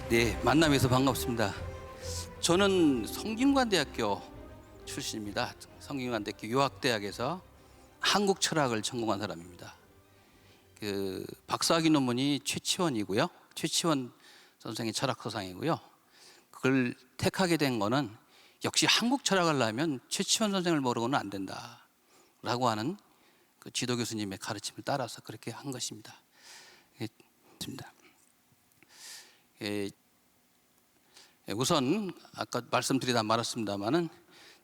네, 만남에서 반갑습니다. 저는 성균관대학교 출신입니다. 성균관대학교 유학대학에서 한국 철학을 전공한 사람입니다. 그 박사학위 논문이 최치원이고요. 최치원 선생의 철학 서상이고요. 그걸 택하게 된 거는 역시 한국 철학을 하려면 최치원 선생을 모르고는 안 된다라고 하는 그 지도 교수님의 가르침을 따라서 그렇게 한 것입니다. 우선 아까 말씀드리다 말았습니다마는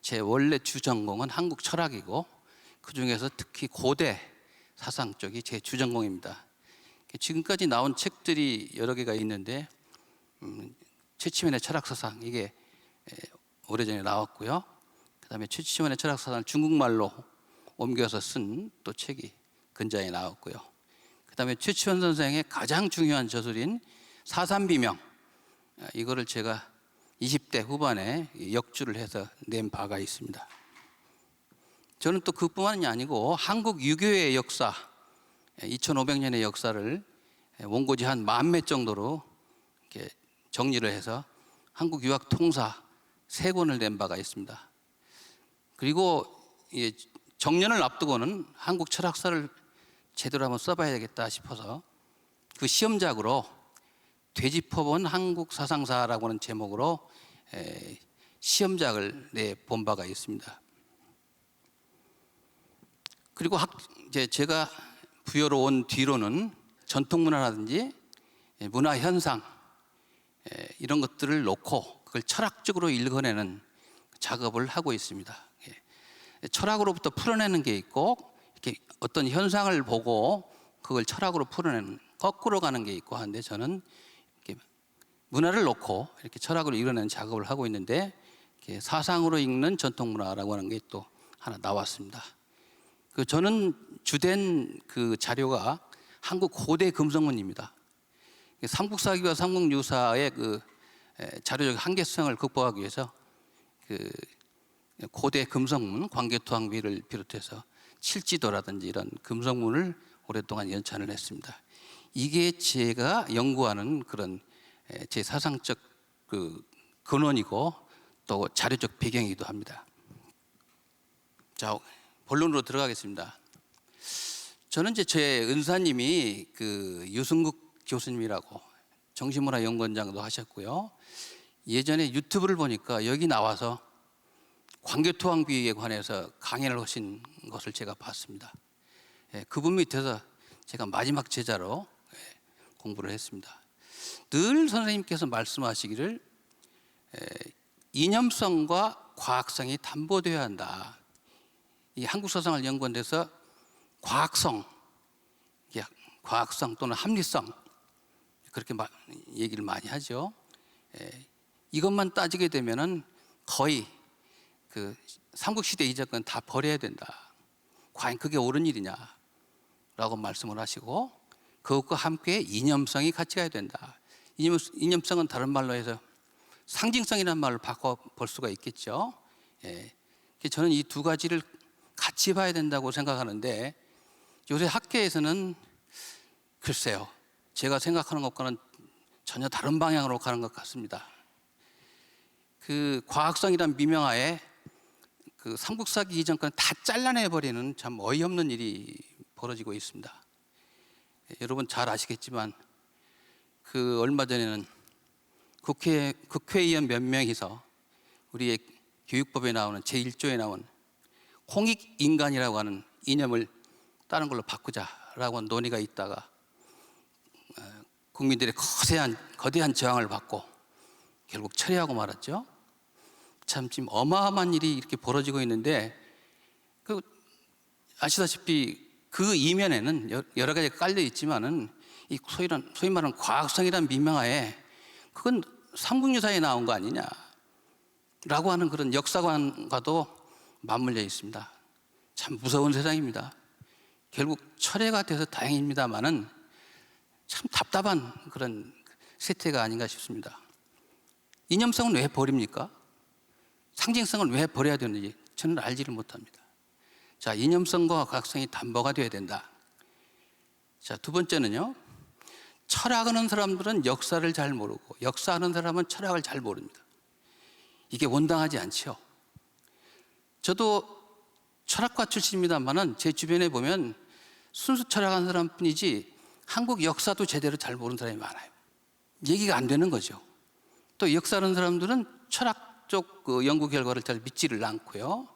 제 원래 주전공은 한국 철학이고 그 중에서 특히 고대 사상 쪽이 제 주전공입니다. 지금까지 나온 책들이 여러 개가 있는데 최치원의 철학서상 이게 오래전에 나왔고요. 그 다음에 최치원의 철학서상을 중국말로 옮겨서 쓴 또 책이 근자에 나왔고요. 그 다음에 최치원 선생의 가장 중요한 저술인 사삼비명, 이거를 제가 20대 후반에 역주를 해서 낸 바가 있습니다. 저는 또 그뿐만이 아니고 한국 유교의 역사, 2500년의 역사를 원고지 한 10,000매 정도로 이렇게 정리를 해서 한국 유학 통사 3권을 낸 바가 있습니다. 그리고 정년을 앞두고는 한국 철학사를 제대로 한번 써봐야 되겠다 싶어서 그 시험작으로 되짚어본 한국 사상사라고 하는 제목으로 시험작을 내본 바가 있습니다. 그리고 제가 부여로 온 뒤로는 전통문화라든지 문화현상 이런 것들을 놓고 그걸 철학적으로 읽어내는 작업을 하고 있습니다. 철학으로부터 풀어내는 게 있고 이렇게 어떤 현상을 보고 그걸 철학으로 풀어내는 거꾸로 가는 게 있고 한데 저는 이렇게 문화를 놓고 이렇게 철학으로 읽어내는 작업을 하고 있는데 사상으로 읽는 전통문화라고 하는 게 또 하나 나왔습니다. 저는 주된 그 자료가 한국 고대 금성문입니다. 삼국사기와 삼국유사의 그 자료적 한계성을 극복하기 위해서 그 고대 금성문, 광개토항비를 비롯해서 칠지도라든지 이런 금성문을 오랫동안 연찬을 했습니다. 이게 제가 연구하는 그런 제 사상적 그 근원이고 또 자료적 배경이기도 합니다. 자, 본론으로 들어가겠습니다. 저는 이제 제 은사님이 그 유승국 교수님이라고 정신문화연구원장도 하셨고요. 예전에 유튜브를 보니까 여기 나와서 광개토항비에 관해서 강연을 하신 것을 제가 봤습니다. 그분 밑에서 제가 마지막 제자로 공부를 했습니다. 늘 선생님께서 말씀하시기를 이념성과 과학성이 담보되어야 한다. 이 한국 사상을 연구한 데서 과학성 또는 합리성 그렇게 얘기를 많이 하죠. 이것만 따지게 되면은 거의 그 삼국시대 이전건 다 버려야 된다. 과연 그게 옳은 일이냐라고 말씀을 하시고 그것과 함께 이념성이 같이 가야 된다. 이념성은 다른 말로 해서 상징성이라는 말을 바꿔볼 수가 있겠죠. 저는 이 두 가지를 같이 봐야 된다고 생각하는데 요새 학계에서는 글쎄요, 제가 생각하는 것과는 전혀 다른 방향으로 가는 것 같습니다. 그 과학성이란 미명하에 그 삼국사기 이전까지 다 잘라내버리는 참 어이없는 일이 벌어지고 있습니다. 여러분 잘 아시겠지만 그 얼마 전에는 국회의원 몇 명이서 우리의 교육법에 나오는 제1조에 나온 홍익인간이라고 하는 이념을 다른 걸로 바꾸자라고 하는 논의가 있다가 국민들의 거대한 저항을 받고 결국 철회하고 말았죠. 참 지금 어마어마한 일이 이렇게 벌어지고 있는데 아시다시피 그 이면에는 여러 가지가 깔려 있지만은 이 소위 말하는 과학성이라는 미명하에 그건 삼국유사에 나온 거 아니냐라고 하는 그런 역사관과도 맞물려 있습니다. 참 무서운 세상입니다. 결국 철회가 돼서 다행입니다만은 참 답답한 그런 세태가 아닌가 싶습니다. 이념성은 왜 버립니까? 상징성을 왜 버려야 되는지 저는 알지를 못합니다. 자, 이념성과 과학성이 담보가 되어야 된다. 자, 두 번째는요, 철학하는 사람들은 역사를 잘 모르고 역사하는 사람은 철학을 잘 모릅니다. 이게 원당하지 않죠. 저도 철학과 출신입니다만은 제 주변에 보면 순수 철학하는 사람뿐이지 한국 역사도 제대로 잘 모르는 사람이 많아요. 얘기가 안 되는 거죠. 또 역사하는 사람들은 철학 쪽 그 연구 결과를 잘 믿지를 않고요.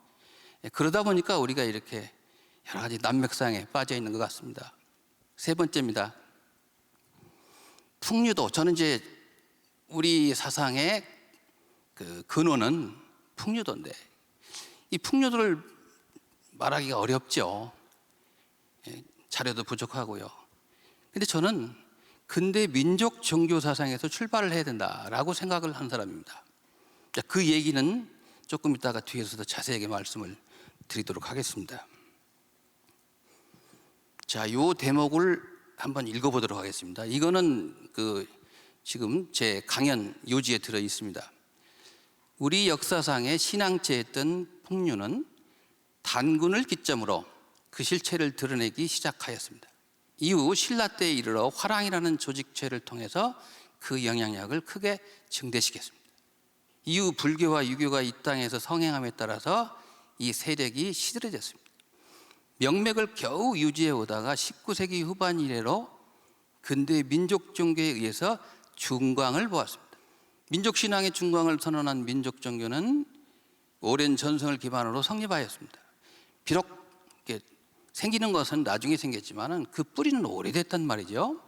그러다 보니까 우리가 이렇게 여러 가지 난맥상에 빠져 있는 것 같습니다. 세 번째입니다. 풍류도. 저는 이제 우리 사상의 그 근원은 풍류도인데 이 풍류도를 말하기가 어렵죠. 자료도 부족하고요. 근데 저는 근대 민족 종교 사상에서 출발을 해야 된다라고 생각을 하는 사람입니다. 그 얘기는 조금 이따가 뒤에서도 자세하게 말씀을 드리도록 하겠습니다. 자, 이 대목을 한번 읽어보도록 하겠습니다. 이거는 지금 제 강연 요지에 들어 있습니다. 우리 역사상의 신앙제했던 풍류는 단군을 기점으로 그 실체를 드러내기 시작하였습니다. 이후 신라 때에 이르러 화랑이라는 조직체를 통해서 그 영향력을 크게 증대시켰습니다. 이후 불교와 유교가 이 땅에서 성행함에 따라서 이 세력이 시들해졌습니다. 명맥을 겨우 유지해 오다가 19세기 후반 이래로 근대 민족 종교에 의해서 중광을 보았습니다. 민족 신앙의 중광을 선언한 민족 종교는 오랜 전성을 기반으로 성립하였습니다. 비록 생기는 것은 나중에 생겼지만 그 뿌리는 오래됐단 말이죠.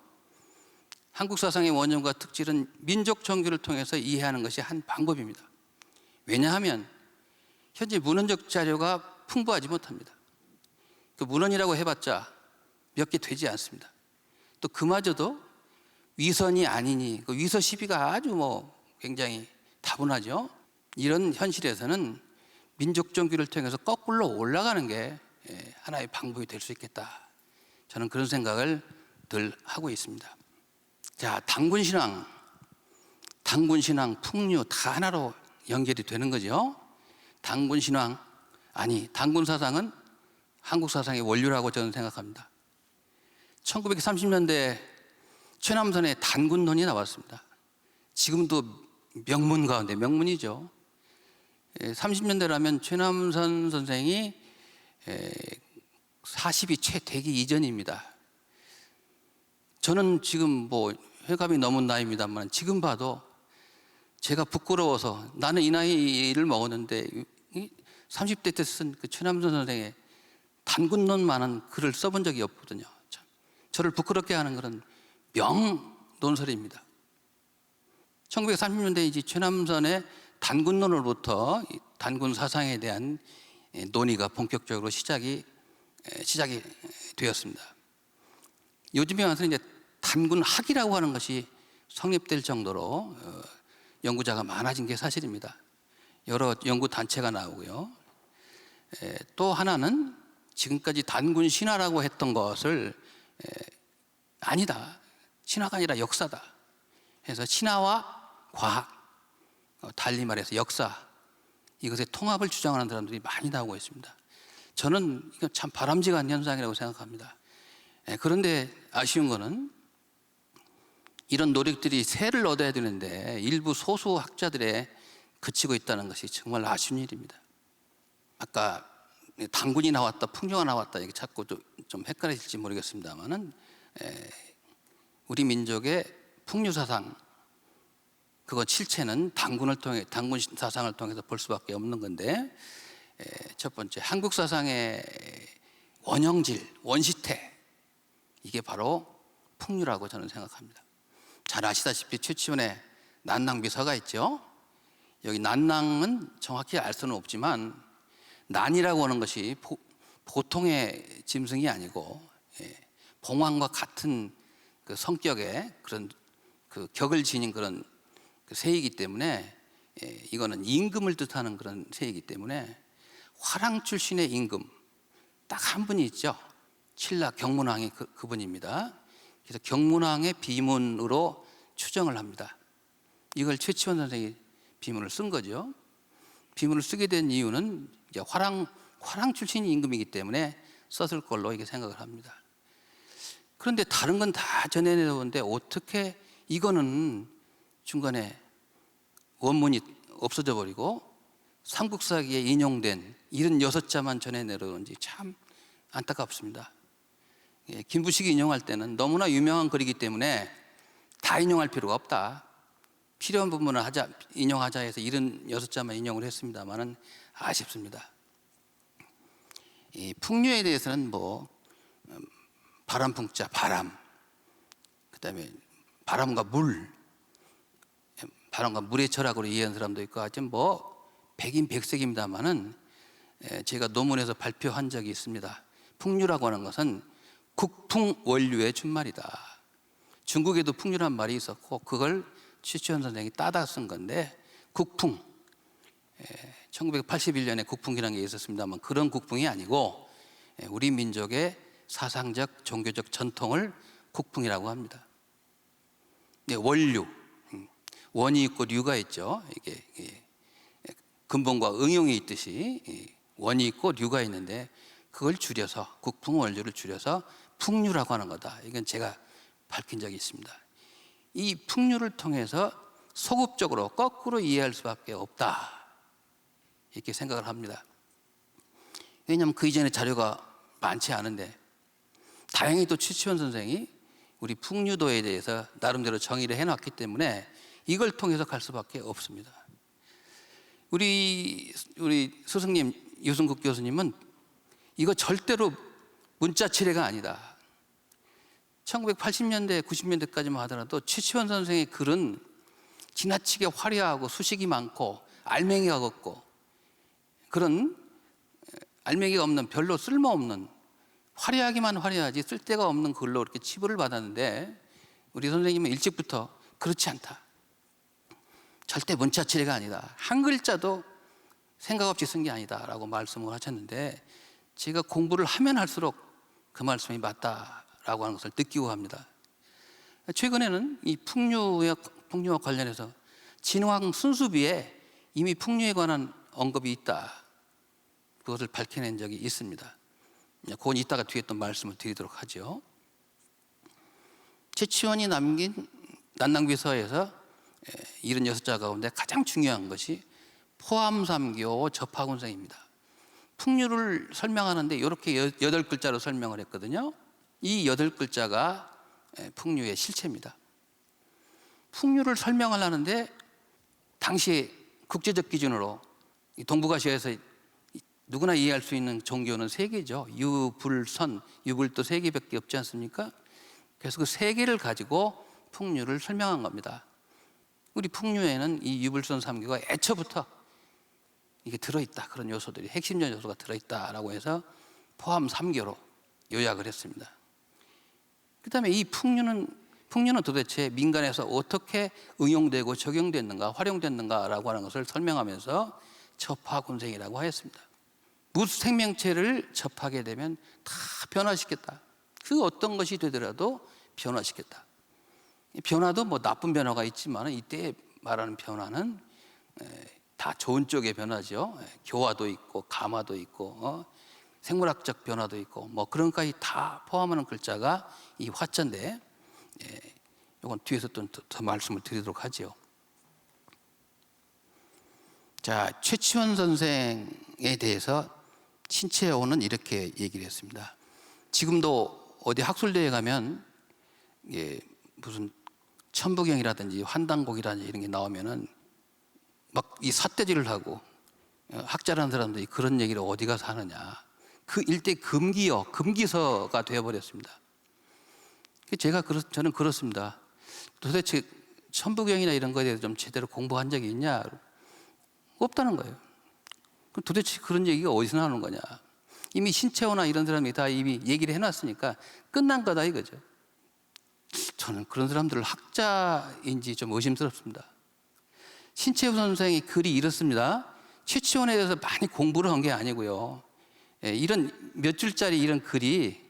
한국 사상의 원형과 특질은 민족 종교를 통해서 이해하는 것이 한 방법입니다. 왜냐하면 현재 문헌적 자료가 풍부하지 못합니다. 그 문헌이라고 해봤자 몇 개 되지 않습니다. 또 그마저도 위선이 아니니 그 위서 시비가 아주 굉장히 다분하죠. 이런 현실에서는 민족 종교를 통해서 거꾸로 올라가는 게 하나의 방법이 될 수 있겠다. 저는 그런 생각을 늘 하고 있습니다. 자, 단군신앙, 풍류 다 하나로 연결이 되는 거죠. 단군신앙, 단군사상은 한국 사상의 원류라고 저는 생각합니다. 1930년대 최남선의 단군론이 나왔습니다. 지금도 명문 가운데 명문이죠. 30년대라면 최남선 선생이 40이 채 되기 이전입니다. 저는 지금 회감이 넘은 나이입니다만 지금 봐도 제가 부끄러워서 나는 이 나이를 먹었는데 30대 때 쓴 그 최남선 선생의 단군론만한 글을 써본 적이 없거든요. 저를 부끄럽게 하는 그런 명논설입니다. 1930년대 이제 최남선의 단군론으로부터 단군 사상에 대한 논의가 본격적으로 시작이 되었습니다. 요즘에 와서 이제 단군학이라고 하는 것이 성립될 정도로 연구자가 많아진 게 사실입니다. 여러 연구 단체가 나오고요. 또 하나는 지금까지 단군 신화라고 했던 것을 아니다. 신화가 아니라 역사다. 해서 신화와 과학, 달리 말해서 역사, 이것의 통합을 주장하는 사람들이 많이 나오고 있습니다. 저는 이건 참 바람직한 현상이라고 생각합니다. 그런데 아쉬운 거는 이런 노력들이 세를 얻어야 되는데 일부 소수 학자들에 그치고 있다는 것이 정말 아쉬운 일입니다. 아까 단군이 나왔다, 풍류가 나왔다 이게 자꾸 좀 헷갈리실지 모르겠습니다만은 우리 민족의 풍류 사상, 그거 실체는 단군 사상을 통해서 볼 수밖에 없는 건데, 첫 번째 한국 사상의 원형질, 원시태, 이게 바로 풍류라고 저는 생각합니다. 잘 아시다시피 최치원의 난낭비서가 있죠. 여기 난낭은 정확히 알 수는 없지만 난이라고 하는 것이 보통의 짐승이 아니고 봉황과 같은 그 성격의 그런 그 격을 지닌 그런 그 새이기 때문에 이거는 임금을 뜻하는 그런 새이기 때문에 화랑 출신의 임금 딱 한 분이 있죠. 신라 경문왕이 그분입니다. 그래서 경문왕의 비문으로 추정을 합니다. 이걸 최치원 선생이 비문을 쓴 거죠. 비문을 쓰게 된 이유는 이제 화랑 출신 임금이기 때문에 썼을 걸로 이게 생각을 합니다. 그런데 다른 건 다 전해내려오는데 어떻게 이거는 중간에 원문이 없어져 버리고 삼국사기에 인용된 76자만 전해내려오는지 참 안타깝습니다. 김부식이 인용할 때는 너무나 유명한 글이기 때문에 다 인용할 필요가 없다. 필요한 부분을 인용하자 해서 76자만 인용을 했습니다만은 아쉽습니다. 이 풍류에 대해서는 뭐 바람풍자 바람, 그다음에 바람과 물의 철학으로 이해하는 사람도 있고 하여튼 뭐 백인백색입니다만은 제가 논문에서 발표한 적이 있습니다. 풍류라고 하는 것은 국풍원류의 준말이다. 중국에도 풍류란 말이 있었고 그걸 최치원 선생이 따다 쓴 건데 국풍, 1981년에 국풍이라는 게 있었습니다만 그런 국풍이 아니고 우리 민족의 사상적 종교적 전통을 국풍이라고 합니다. 원류, 원이 있고 류가 있죠. 이게 근본과 응용이 있듯이 원이 있고 류가 있는데 그걸 줄여서 국풍 원류를 줄여서 풍류라고 하는 거다. 이건 제가 밝힌 적이 있습니다. 이 풍류를 통해서 소급적으로 거꾸로 이해할 수밖에 없다. 이렇게 생각을 합니다. 왜냐하면 그 이전에 자료가 많지 않은데 다행히 또 최치원 선생이 우리 풍류도에 대해서 나름대로 정의를 해놨기 때문에 이걸 통해서 갈 수밖에 없습니다. 우리 스승님 유승국 교수님은 이거 절대로 문자치레가 아니다. 1980년대, 90년대까지만 하더라도 최치원 선생의 글은 지나치게 화려하고 수식이 많고 알맹이가 없고 그런 알맹이가 없는 별로 쓸모없는 화려하기만 화려하지 쓸데가 없는 글로 이렇게 치부를 받았는데 우리 선생님은 일찍부터 그렇지 않다. 절대 문자치레가 아니다. 한 글자도 생각 없이 쓴 게 아니다 라고 말씀을 하셨는데 제가 공부를 하면 할수록 그 말씀이 맞다라고 하는 것을 느끼고 합니다. 최근에는 이 풍류와 관련해서 진화학 순수비에 이미 풍류에 관한 언급이 있다. 그것을 밝혀낸 적이 있습니다. 그건 이따가 뒤에 또 말씀을 드리도록 하죠. 최치원이 남긴 난낭비서에서 76자 가운데 가장 중요한 것이 포함삼교 접하군생입니다. 풍류를 설명하는데 이렇게 8글자로 설명을 했거든요. 이 8글자가 풍류의 실체입니다. 풍류를 설명을 하는데 당시 국제적 기준으로 동북아시아에서 누구나 이해할 수 있는 종교는 3개죠. 유불선, 유불도 3개밖에 없지 않습니까? 그래서 그 3개를 가지고 풍류를 설명한 겁니다. 우리 풍류에는 이 유불선 3교가 애초부터 이게 들어있다. 그런 요소들이 핵심 요소가 들어있다라고 해서 포함 3교로 요약을 했습니다. 그 다음에 이 풍류는 도대체 민간에서 어떻게 응용되고 적용됐는가, 활용됐는가라고 하는 것을 설명하면서 접하군생이라고 하였습니다. 무수 생명체를 접하게 되면 다 변화시켰다. 그 어떤 것이 되더라도 변화시켰다. 변화도 뭐 나쁜 변화가 있지만 이때 말하는 변화는 다 좋은 쪽의 변화죠. 교화도 있고 감화도 있고 생물학적 변화도 있고 뭐 그런 것까지 다 포함하는 글자가 이 화자인데 이건 뒤에서 또 더 말씀을 드리도록 하죠. 자, 최치원 선생에 대해서 신채호는 이렇게 얘기를 했습니다. 지금도 어디 학술대에 가면 무슨 천부경이라든지 환단곡이라든지 이런 게 나오면은 막 이 삿대질을 하고 학자라는 사람들이 그런 얘기를 어디 가서 하느냐. 그 일대 금기서가 되어버렸습니다. 저는 그렇습니다. 도대체 천부경이나 이런 거에 대해서 좀 제대로 공부한 적이 있냐? 없다는 거예요. 그럼 도대체 그런 얘기가 어디서 나오는 거냐? 이미 신채호나 이런 사람이 다 이미 얘기를 해놨으니까 끝난 거다 이거죠. 저는 그런 사람들을 학자인지 좀 의심스럽습니다. 신채호 선생의 글이 이렇습니다. 최치원에 대해서 많이 공부를 한 게 아니고요. 이런 몇 줄짜리 이런 글이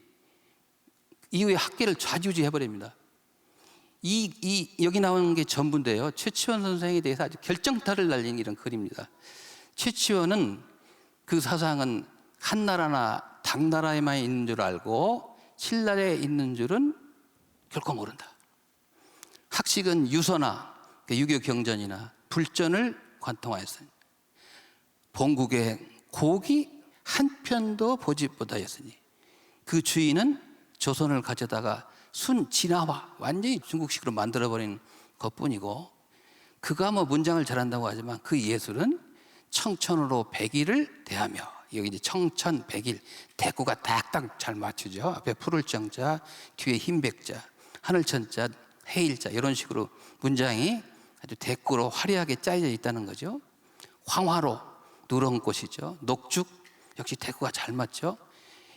이후에 학계를 좌지우지 해버립니다. 여기 나오는 게 전부인데요. 최치원 선생에 대해서 아주 결정타를 날린 이런 글입니다. 최치원은 그 사상은 한나라나 당나라에만 있는 줄 알고 신랄에 있는 줄은 결코 모른다. 학식은 유서나 유교 경전이나 불전을 관통하였으니 본국의 곡이 한 편도 보지 못하였으니 그 주인은 조선을 가져다가 순진화화, 완전히 중국식으로 만들어버린 것뿐이고, 그가 뭐 문장을 잘한다고 하지만 그 예술은 청천으로 백일을 대하며, 여기 이제 청천 백일, 대구가 딱딱 잘 맞추죠. 앞에 푸를 정자, 뒤에 흰 백자, 하늘 천자, 해일자, 이런 식으로 문장이 아주 대꾸로 화려하게 짜여져 있다는 거죠. 황화로 누런 꽃이죠. 녹죽 역시 대꾸가 잘 맞죠.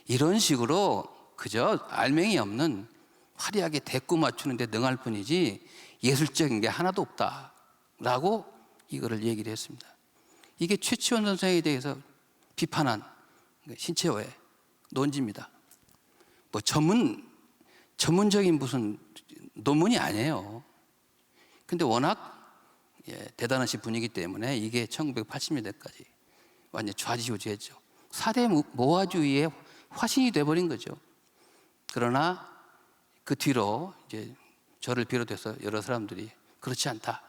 이런 식으로 그저 알맹이 없는 화려하게 대꾸 맞추는데 능할 뿐이지 예술적인 게 하나도 없다라고 이거를 얘기를 했습니다. 이게 최치원 선생에 대해서 비판한 신채호의 논지입니다. 뭐 전문적인 무슨 논문이 아니에요. 근데 워낙 대단하신 분이기 때문에 이게 1980년대까지 완전 좌지우지했죠. 4대 모화주의의 화신이 돼버린 거죠. 그러나 그 뒤로 이제 저를 비롯해서 여러 사람들이 그렇지 않다.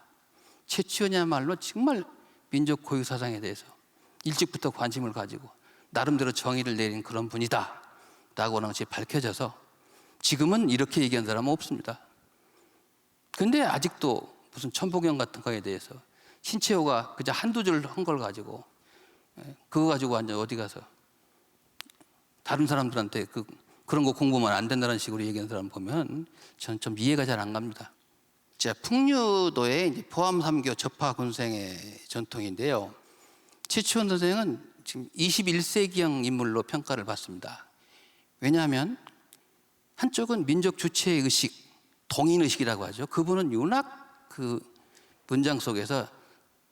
최치원이야말로 정말 민족 고유 사상에 대해서 일찍부터 관심을 가지고 나름대로 정의를 내린 그런 분이다 라고는 것이 밝혀져서 지금은 이렇게 얘기하는 사람은 없습니다. 근데 아직도 무슨 천복영 같은 거에 대해서 신채호가 그저 한두 줄 한 걸 가지고 그거 가지고 완전 어디 가서 다른 사람들한테 그런 거 공부만 안 된다는 식으로 얘기하는 사람 보면 저는 좀 이해가 잘 안 갑니다. 자, 풍류도의 이제 포함삼교 접화군생의 전통인데요. 최치원 선생은 지금 21세기형 인물로 평가를 받습니다. 왜냐하면 한쪽은 민족 주체의 의식, 동인의식이라고 하죠. 그분은 유낙 그 문장 속에서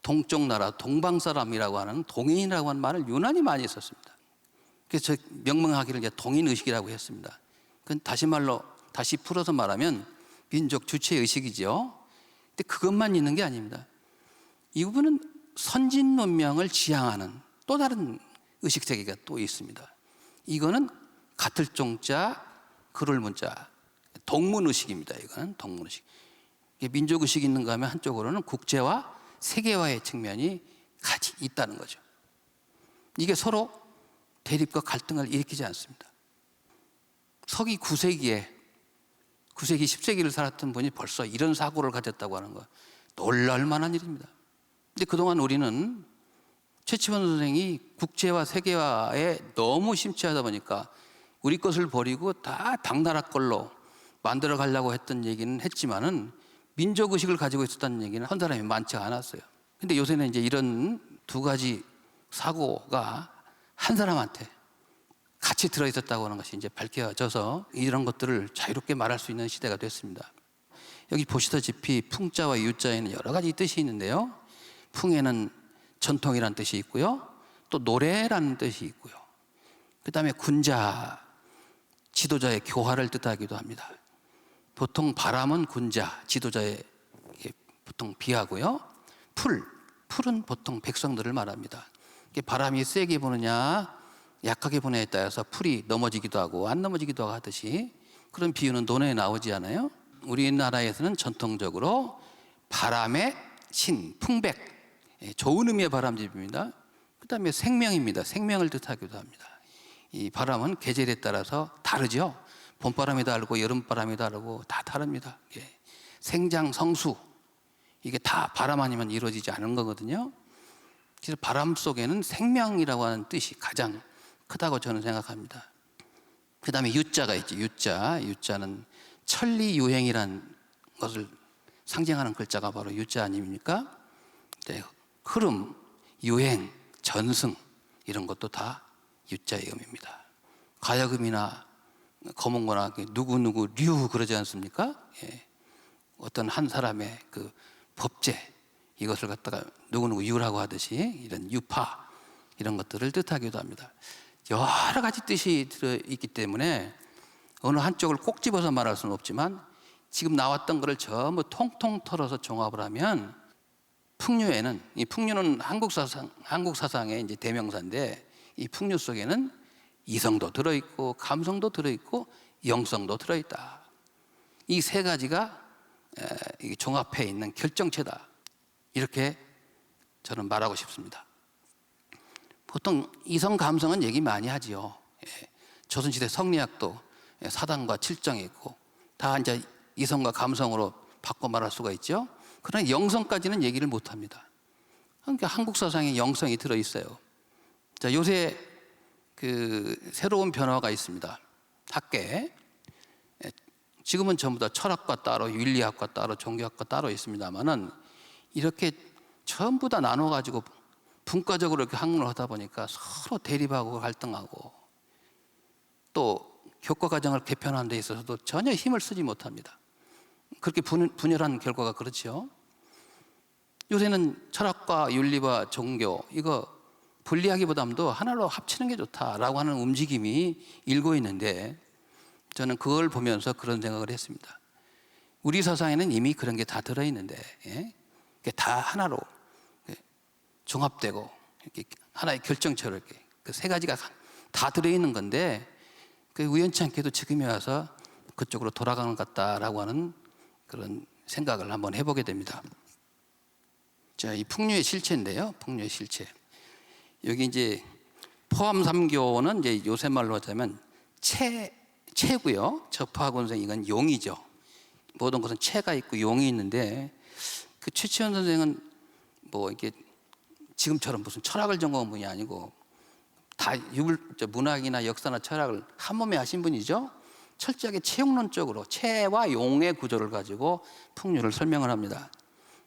동쪽 나라, 동방 사람이라고 하는 동인이라고 하는 말을 유난히 많이 썼습니다. 그래서 명명하기를 이제 동인의식이라고 했습니다. 그건 다시 풀어서 말하면 민족 주체 의식이죠. 근데 그것만 있는 게 아닙니다. 이 부분은 선진 문명을 지향하는 또 다른 의식 세계가 또 있습니다. 이거는 같을 종자, 그를 문자, 동문의식입니다. 이거는 동문의식. 민족의식이 있는가 하면 한쪽으로는 국제와 세계화의 측면이 같이 있다는 거죠. 이게 서로 대립과 갈등을 일으키지 않습니다. 서기 9세기에 10세기를 살았던 분이 벌써 이런 사고를 가졌다고 하는 거 놀랄 만한 일입니다. 근데 그동안 우리는 최치원 선생이 국제화 세계화에 너무 심취하다 보니까 우리 것을 버리고 다 당나라 걸로 만들어 가려고 했던 얘기는 했지만은 민족의식을 가지고 있었다는 얘기는 한 사람이 많지 않았어요. 근데 요새는 이제 이런 두 가지 사고가 한 사람한테 같이 들어있었다고 하는 것이 이제 밝혀져서 이런 것들을 자유롭게 말할 수 있는 시대가 됐습니다. 여기 보시다시피 풍자와 유자에는 여러 가지 뜻이 있는데요. 풍에는 전통이라는 뜻이 있고요. 또 노래라는 뜻이 있고요. 그 다음에 군자, 지도자의 교화를 뜻하기도 합니다. 보통 바람은 군자, 지도자의 보통 비하고요. 풀은 보통 백성들을 말합니다. 바람이 세게 부느냐 약하게 부느냐에 따라서 풀이 넘어지기도 하고 안 넘어지기도 하고 하듯이 그런 비유는 논어에 나오지 않아요. 우리나라에서는 전통적으로 바람의 신, 풍백, 좋은 의미의 바람집입니다. 그 다음에 생명입니다. 생명을 뜻하기도 합니다. 이 바람은 계절에 따라서 다르죠. 봄바람이 다르고 여름바람이 다르고 다 다릅니다. 생장, 성수 이게 다 바람 아니면 이루어지지 않은 거거든요. 그래서 바람 속에는 생명이라고 하는 뜻이 가장 크다고 저는 생각합니다. 그 다음에 유자가 있죠. 유자는 천리유행이라는 것을 상징하는 글자가 바로 유자 아닙니까? 네, 흐름, 유행, 전승 이런 것도 다 유자의 의미입니다. 가야금이나 거문거나 누구누구 류 그러지 않습니까? 어떤 한 사람의 그 법제 이것을 갖다가 누구누구 유라고 하듯이 이런 유파 이런 것들을 뜻하기도 합니다. 여러 가지 뜻이 들어있기 때문에 어느 한쪽을 꼭 집어서 말할 수는 없지만 지금 나왔던 것을 전부 통통 털어서 종합을 하면 풍류에는 이 풍류는 한국 사상의 이제 대명사인데 이 풍류 속에는 이성도 들어있고 감성도 들어있고 영성도 들어있다. 이 세 가지가 종합해 있는 결정체다. 이렇게 저는 말하고 싶습니다. 보통 이성 감성은 얘기 많이 하지요. 조선시대 성리학도 사단과 칠정이 있고 다 이제 이성과 감성으로 바꿔 말할 수가 있죠. 그러나 영성까지는 얘기를 못 합니다. 그러니까 한국 사상에 영성이 들어 있어요. 자, 요새 그 새로운 변화가 있습니다. 학계에. 지금은 전부 다 철학과 따로, 윤리학과 따로, 종교학과 따로 있습니다만은 이렇게 전부 다 나눠가지고 분과적으로 이렇게 학문을 하다 보니까 서로 대립하고 갈등하고 또 교과 과정을 개편하는 데 있어서도 전혀 힘을 쓰지 못합니다. 그렇게 분열한 결과가 그렇죠. 요새는 철학과 윤리와 종교 이거 분리하기보다도 하나로 합치는 게 좋다라고 하는 움직임이 일고 있는데 저는 그걸 보면서 그런 생각을 했습니다. 우리 사상에는 이미 그런 게 다 들어있는데 다 하나로 종합되고 이렇게 하나의 결정체로 이렇게 그 세 가지가 다 들어있는 건데 그 우연치 않게도 지금에 와서 그쪽으로 돌아가는 것 같다라고 하는 그런 생각을 한번 해보게 됩니다. 자, 이 풍류의 실체인데요. 풍류의 실체. 여기 이제 포함 3교는 이제 요새 말로 하자면 체고요. 접하곤생 이건 용이죠. 모든 것은 체가 있고 용이 있는데 그 최치원 선생은 뭐 이렇게 지금처럼 무슨 철학을 전공한 분이 아니고 다 문학이나 역사나 철학을 한 몸에 하신 분이죠. 철저하게 체용론적으로 체와 용의 구조를 가지고 풍류를 설명을 합니다.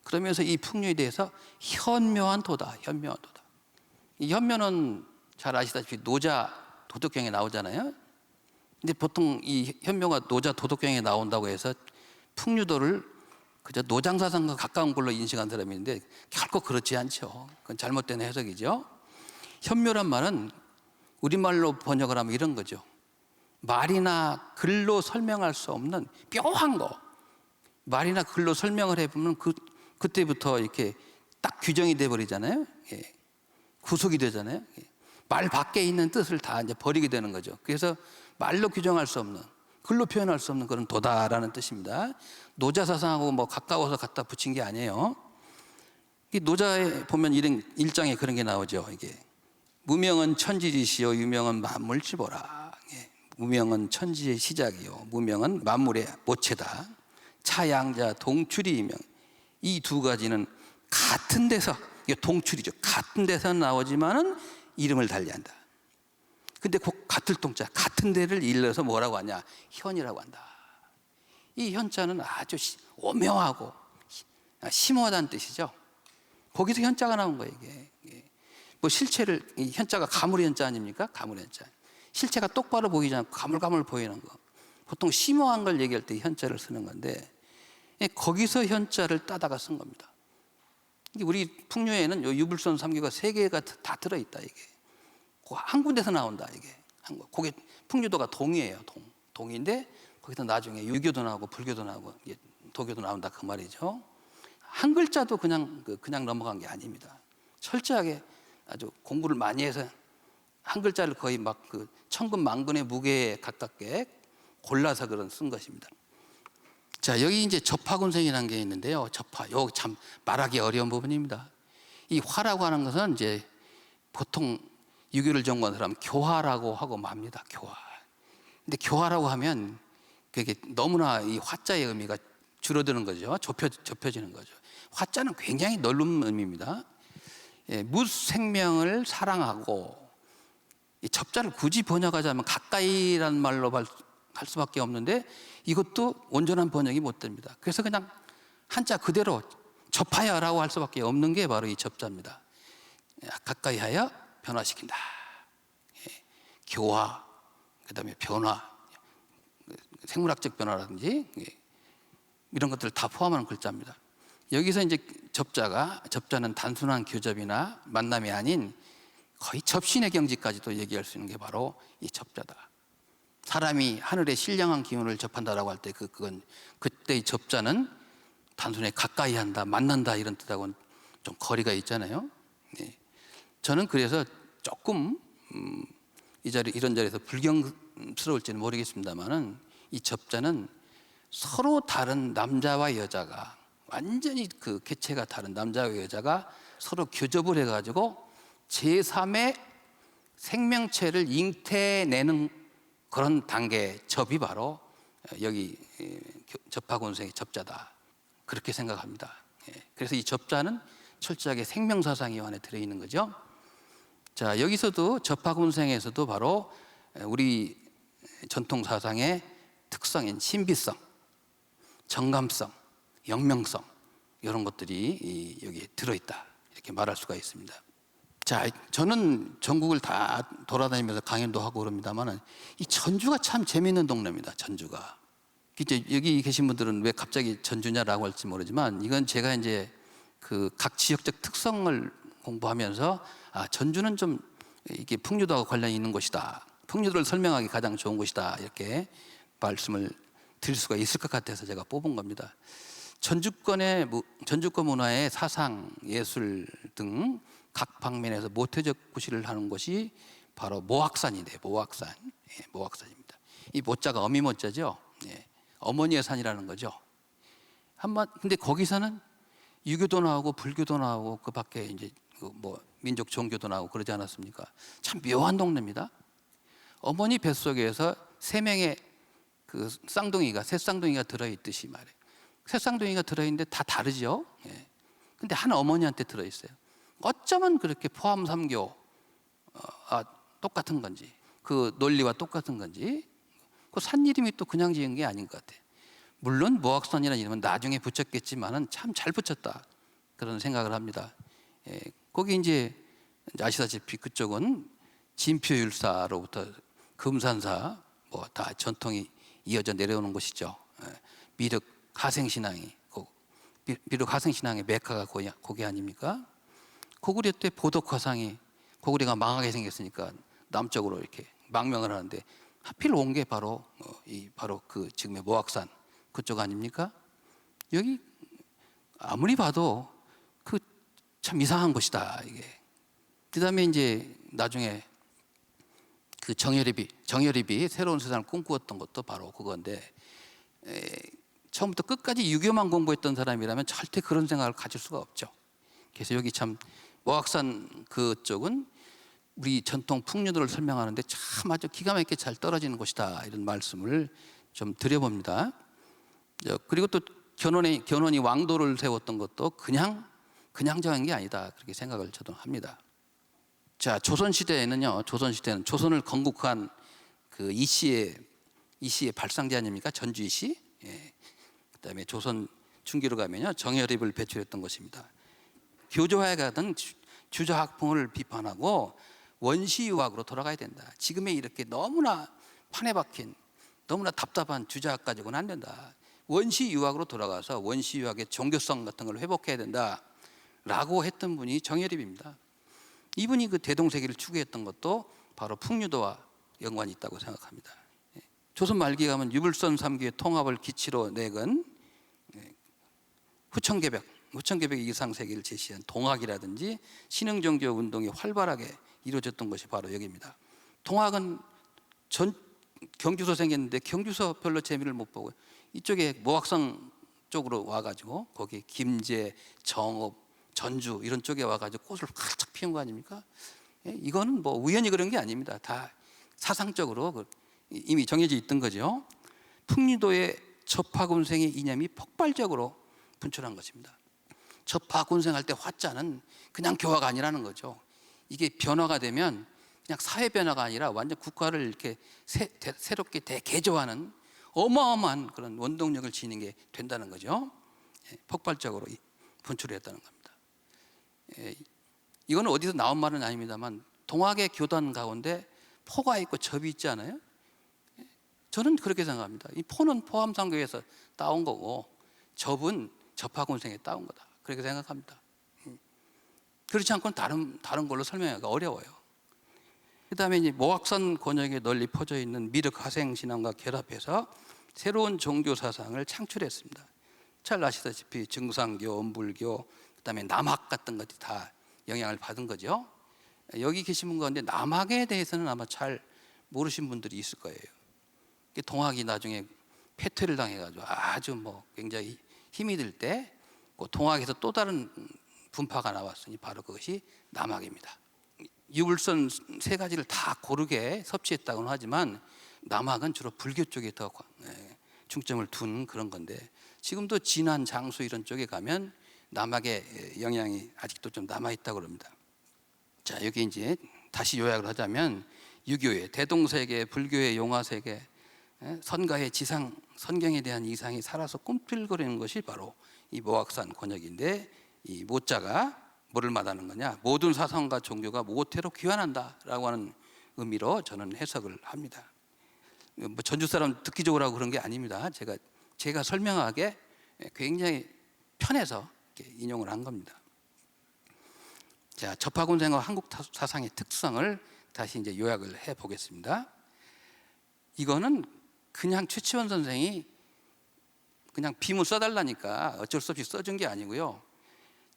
그러면서 이 풍류에 대해서 현묘한 도다, 현묘한 도다. 이 현묘는 잘 아시다시피 노자 도덕경에 나오잖아요. 근데 보통 이 현묘가 노자 도덕경에 나온다고 해서 풍류도를 그저 노장사상과 가까운 걸로 인식한 사람이 있는데 결코 그렇지 않죠. 그건 잘못된 해석이죠. 현묘란 말은 우리말로 번역을 하면 이런 거죠. 말이나 글로 설명할 수 없는 묘한 거. 말이나 글로 설명을 해보면 그때부터 이렇게 딱 규정이 돼버리잖아요. 예. 구속이 되잖아요. 예. 말 밖에 있는 뜻을 다 이제 버리게 되는 거죠. 그래서 말로 규정할 수 없는, 글로 표현할 수 없는 그런 도다라는 뜻입니다. 노자 사상하고 뭐 가까워서 갖다 붙인 게 아니에요. 이 노자에 보면 이런 일장에 그런 게 나오죠. 이게 무명은 천지지시요 유명은 만물지보라. 예. 무명은 천지의 시작이요 무명은 만물의 모체다. 차양자 동출이명. 이 두 가지는 같은 데서, 이게 동출이죠. 같은 데서 나오지만은 이름을 달리한다. 근데 그 같을 동자, 같은 데를 일러서 뭐라고 하냐? 현이라고 한다. 이 현자는 아주 오묘하고 심오하다는 뜻이죠. 거기서 현자가 나온 거예요, 이게. 뭐 실체를, 이 현자가 가물 현자 아닙니까? 가물 현자. 실체가 똑바로 보이지 않고 가물가물 보이는 거. 보통 심오한 걸 얘기할 때 현자를 쓰는 건데 거기서 현자를 따다가 쓴 겁니다. 우리 풍류에는 유불선 3교가 3개가 다 들어있다, 이게. 한 군데서 나온다, 이게. 그게 풍류도가 동이에요, 동인데 거기서 나중에 유교도 나오고 불교도 나오고 도교도 나온다, 그 말이죠. 한 글자도 그냥 넘어간 게 아닙니다. 철저하게 아주 공부를 많이 해서 한 글자를 거의 막 그 천근만근의 무게에 가깝게 골라서 그런 쓴 것입니다. 자, 여기 이제 접하곤생이라는 게 있는데요. 여기 참 말하기 어려운 부분입니다. 이 화라고 하는 것은 이제 보통 유교를 전공한 사람 교화라고 하고 맙니다. 교화. 근데 교화라고 하면 그게 너무나 이 화자의 의미가 줄어드는 거죠. 좁혀지는 거죠. 화자는 굉장히 넓은 의미입니다. 예, 무생명을 사랑하고 이 접자를 굳이 번역하자면 가까이라는 말로 할 수밖에 없는데 이것도 온전한 번역이 못 됩니다. 그래서 그냥 한자 그대로 접하여라고 할 수밖에 없는 게 바로 이 접자입니다. 가까이하여 변화시킨다. 예, 교화, 그다음에 변화, 생물학적 변화라든지 이런 것들을 다 포함하는 글자입니다. 여기서 이제 접자는 단순한 교접이나 만남이 아닌 거의 접신의 경지까지도 얘기할 수 있는 게 바로 이 접자다. 사람이 하늘의 신령한 기운을 접한다라고 할 때 그건 그때의 접자는 단순히 가까이 한다, 만난다 이런 뜻하고는 좀 거리가 있잖아요. 네. 저는 그래서 조금 이런 자리에서 불경스러울지는 모르겠습니다만은 이 접자는 서로 다른 남자와 여자가, 완전히 그 개체가 다른 남자와 여자가 서로 교접을 해가지고 제3의 생명체를 잉태내는 그런 단계, 접이 바로 여기 접하곤생의 접자다, 그렇게 생각합니다. 그래서 이 접자는 철저하게 생명사상이 안에 들어있는 거죠. 자, 여기서도 접하곤생에서도 바로 우리 전통사상의 특성인 신비성, 정감성, 영명성, 이런 것들이 여기에 들어있다, 이렇게 말할 수가 있습니다. 자, 저는 전국을 다 돌아다니면서 강연도 하고 그럽니다만, 이 전주가 참 재미있는 동네입니다. 전주가. 이제 여기 계신 분들은 왜 갑자기 전주냐라고 할지 모르지만, 이건 제가 이제 그 각 지역적 특성을 공부하면서, 전주는 좀 이게 풍류도하고 관련이 있는 곳이다, 풍류도를 설명하기 가장 좋은 곳이다, 이렇게 말씀을 드릴 수가 있을 것 같아서 제가 뽑은 겁니다. 전주권 문화의 사상, 예술 등 각 방면에서 모태적 구실을 하는 것이 바로 모악산인데, 모악산입니다. 이 모자가 어미 모자죠. 어머니의 산이라는 거죠. 근데 거기서는 유교도 나오고 불교도 나오고 그 밖에 이제 뭐 민족 종교도 나오고 그러지 않았습니까? 참 묘한 동네입니다. 어머니 뱃속에서 3명의 그 쌍둥이가, 새 쌍둥이가 들어있듯이 말이에요. 새 쌍둥이가 들어있는데 다 다르죠. 근데 한 어머니한테 들어있어요. 어쩌면 그렇게 포함 3교 똑같은 건지, 그 논리와 똑같은 건지, 그 산 이름이 또 그냥 지은 게 아닌 것 같아요. 물론 모악산이라는 이름은 나중에 붙였겠지만은 참 잘 붙였다, 그런 생각을 합니다. 거기 이제 아시다시피 그쪽은 진표율사로부터 금산사 뭐 다 전통이 이어져 내려오는 곳이죠. 미륵 하생신앙이, 미륵 하생신앙의 메카가 거기 아닙니까? 고구려 때 보덕화상이, 고구려가 망하게 생겼으니까 남쪽으로 이렇게 망명을 하는데 하필 온 게 바로 바로 그 지금의 모악산 그쪽 아닙니까? 여기 아무리 봐도 그 참 이상한 곳이다, 이게. 그다음에 이제 나중에 그 정여립이 새로운 세상을 꿈꾸었던 것도 바로 그건데, 처음부터 끝까지 유교만 공부했던 사람이라면 절대 그런 생각을 가질 수가 없죠. 그래서 여기 참 모악산 그쪽은 우리 전통 풍류도를 설명하는데 참 아주 기가 막히게 잘 떨어지는 곳이다, 이런 말씀을 좀 드려봅니다. 그리고 또 견훤이 왕도를 세웠던 것도 그냥 정한 게 아니다, 그렇게 생각을 저도 합니다. 자, 조선시대는 조선을 건국한 그 이씨의 발상제 아닙니까? 전주 이씨. 그다음에 조선 중기로 가면요, 정여립을 배출했던 것입니다. 교조화에 가던 주자학풍을 비판하고 원시유학으로 돌아가야 된다. 지금의 이렇게 너무나 판에 박힌, 너무나 답답한 주자학 가지고는 안 된다. 원시유학으로 돌아가서 원시유학의 종교성 같은 걸 회복해야 된다라고 했던 분이 정여립입니다. 이분이 그 대동세계를 추구했던 것도 바로 풍류도와 연관이 있다고 생각합니다. 조선 말기에 가면 유불선 3교의 통합을 기치로 내건 후천개벽 이상세계를 제시한 동학이라든지 신흥종교 운동이 활발하게 이루어졌던 것이 바로 여기입니다. 동학은 경주서 생겼는데 경주서 별로 재미를 못 보고 이쪽에 모악성 쪽으로 와가지고 거기 김제, 정읍, 전주 이런 쪽에 와가지고 꽃을 활짝 피운 거 아닙니까? 이거는 뭐 우연히 그런 게 아닙니다. 다 사상적으로 이미 정해져 있던 거죠. 풍류도의 접하곤생의 이념이 폭발적으로 분출한 것입니다. 접하곤생할 때 화자는 그냥 교화가 아니라는 거죠. 이게 변화가 되면 그냥 사회 변화가 아니라 완전 국가를 이렇게 새롭게 대개조하는 어마어마한 그런 원동력을 지니는 게 된다는 거죠. 폭발적으로 분출했다는 겁니다. 이거는 어디서 나온 말은 아닙니다만 동학의 교단 가운데 포가 있고 접이 있지 않아요? 저는 그렇게 생각합니다. 이 포는 포함상교에서 따온 거고 접은 접하곤생에 따온 거다, 그렇게 생각합니다. 그렇지 않고는 다른 걸로 설명하기가 어려워요. 그 다음에 이제 모악산 권역에 널리 퍼져 있는 미륵 하생 신앙과 결합해서 새로운 종교 사상을 창출했습니다. 잘 아시다시피 증상교, 엄불교, 그 다음에 남학 같은 것들이 다 영향을 받은 거죠. 여기 계신 분 가운데 남학에 대해서는 아마 잘 모르신 분들이 있을 거예요. 동학이 나중에 패퇴를 당해가지고 아주 뭐 굉장히 힘이 들 때 그 동학에서 또 다른 분파가 나왔으니 바로 그것이 남학입니다. 유불선 세 가지를 다 고르게 섭취했다고는 하지만 남학은 주로 불교 쪽에 더 중점을 둔 그런 건데, 지금도 진안, 장수 이런 쪽에 가면 남학의 영향이 아직도 좀 남아 있다고 그럽니다. 자, 여기 이제 다시 요약을 하자면 유교의 대동세계, 불교의 용화세계, 선가의 지상, 선경에 대한 이상이 살아서 꿈틀거리는 것이 바로 이 모악산 권역인데, 이 모자가 뭐를 말하는 거냐? 모든 사상과 종교가 모태로 귀환한다라고 하는 의미로 저는 해석을 합니다. 뭐 전주 사람 듣기 좋으라고 그런 게 아닙니다. 제가 설명하게 굉장히 편해서 이렇게 인용을 한 겁니다. 자, 접하군생과 한국 사상의 특성을 다시 이제 요약을 해 보겠습니다. 이거는 그냥 최치원 선생이 그냥 비문 써달라니까 어쩔 수 없이 써준 게 아니고요,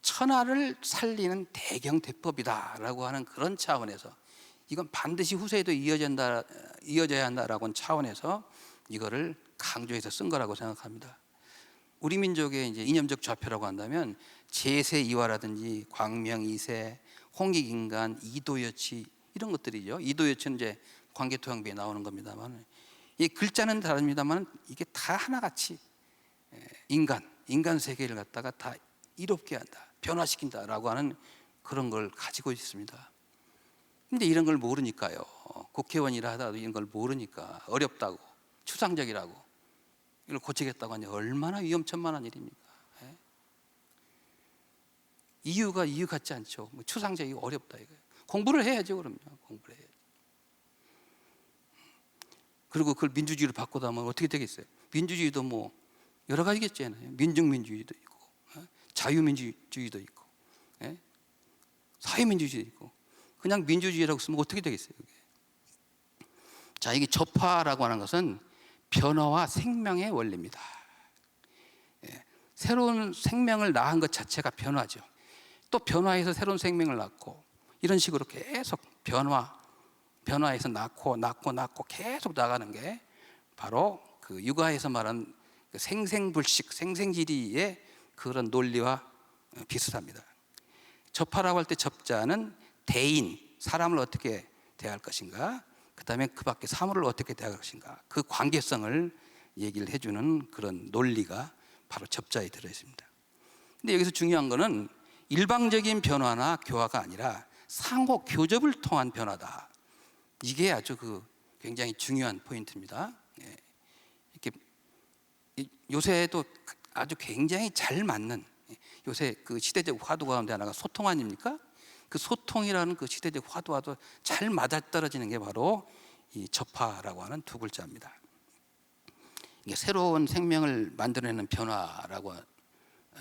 천하를 살리는 대경대법이다라고 하는 그런 차원에서, 이건 반드시 후세에도 이어져야 한다라고 하는 차원에서 이거를 강조해서 쓴 거라고 생각합니다. 우리 민족의 이제 이념적 좌표라고 한다면 제세이화라든지 광명이세, 홍익인간, 이도여치 이런 것들이죠. 이도여치는 이제 광개토양비에 나오는 겁니다만, 이 글자는 다릅니다만 이게 다 하나같이 인간 세계를 갖다가 다 이롭게 한다, 변화시킨다라고 하는 그런 걸 가지고 있습니다. 근데 이런 걸 모르니까요, 국회의원이라 하더라도 이런 걸 모르니까 어렵다고, 추상적이라고, 이걸 고치겠다고 하니 얼마나 위험천만한 일입니까? 이유 같지 않죠. 뭐 추상적이고 어렵다 이거예요. 공부를 해야죠. 그럼요, 공부를 해야죠. 그리고 그걸 민주주의로 바꾸다면 어떻게 되겠어요? 민주주의도 뭐 여러 가지겠잖아요. 민중민주주의도 있고, 자유민주주의도 있고, 사회민주주의도 있고. 그냥 민주주의라고 쓰면 어떻게 되겠어요? 그게? 자, 이게 접화라고 하는 것은 변화와 생명의 원리입니다. 새로운 생명을 낳은 것 자체가 변화죠. 또 변화해서 새로운 생명을 낳고, 이런 식으로 계속 변화해서 낳고 계속 나가는 게 바로 그 육아에서 말하는 그 생생불식, 생생지리의 그런 논리와 비슷합니다. 접하라고 할 때 접자는 대인, 사람을 어떻게 대할 것인가, 그 다음에 그 밖에 사물을 어떻게 대할 것인가, 그 관계성을 얘기를 해주는 그런 논리가 바로 접자에 들어있습니다. 근데 여기서 중요한 거는 일방적인 변화나 교화가 아니라 상호 교접을 통한 변화다. 이게 아주 굉장히 중요한 포인트입니다. 이렇게 요새도 아주 굉장히 잘 맞는, 요새 그 시대적 화두 가운데 하나가 소통 아닙니까? 그 소통이라는 그 시대적 화두와도 잘 맞아떨어지는 게 바로 이 접화라고 하는 두 글자입니다. 이게 새로운 생명을 만들어내는 변화라고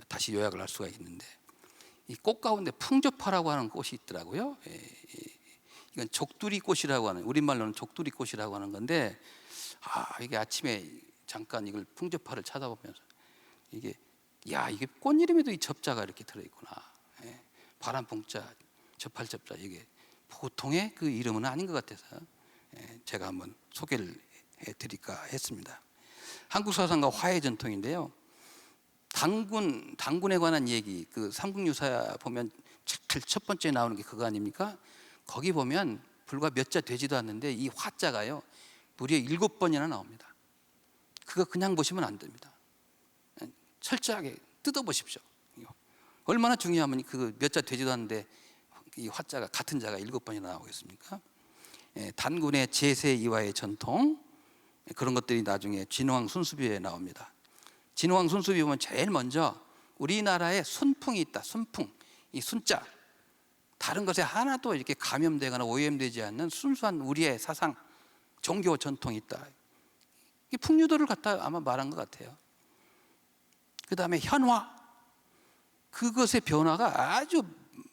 다시 요약을 할 수가 있는데, 이 꽃 가운데 풍접화라고 하는 꽃이 있더라고요. 이건 족두리꽃이라고 하는, 우리말로는 족두리꽃이라고 하는 건데, 이게 아침에 잠깐 이걸 풍접화를 찾아보면서 이게 꽃 이름에도 이 접자가 이렇게 들어있구나. 바람풍자, 접할 접자, 이게 보통의 그 이름은 아닌 것 같아서 제가 한번 소개를 해드릴까 했습니다. 한국 사상과 화해 전통인데요, 단군에 관한 얘기, 그 삼국유사 보면 첫 번째 나오는 게 그거 아닙니까? 거기 보면 불과 몇 자 되지도 않는데 이 화자가요 무려 7번이나 나옵니다. 그거 그냥 보시면 안 됩니다. 철저하게 뜯어보십시오. 얼마나 중요하면 그 몇 자 되지도 않는데 이 화자가, 같은 자가 7번이나 나오겠습니까? 단군의 제세이화의 전통, 그런 것들이 나중에 진왕 순수비에 나옵니다. 진왕 순수비 보면 제일 먼저 우리나라에 순풍이 있다. 순풍, 이 순자, 다른 것에 하나도 이렇게 감염되거나 오염되지 않는 순수한 우리의 사상, 종교 전통이 있다. 이 풍류도를 갖다 아마 말한 것 같아요. 그 다음에 현화, 그것의 변화가 아주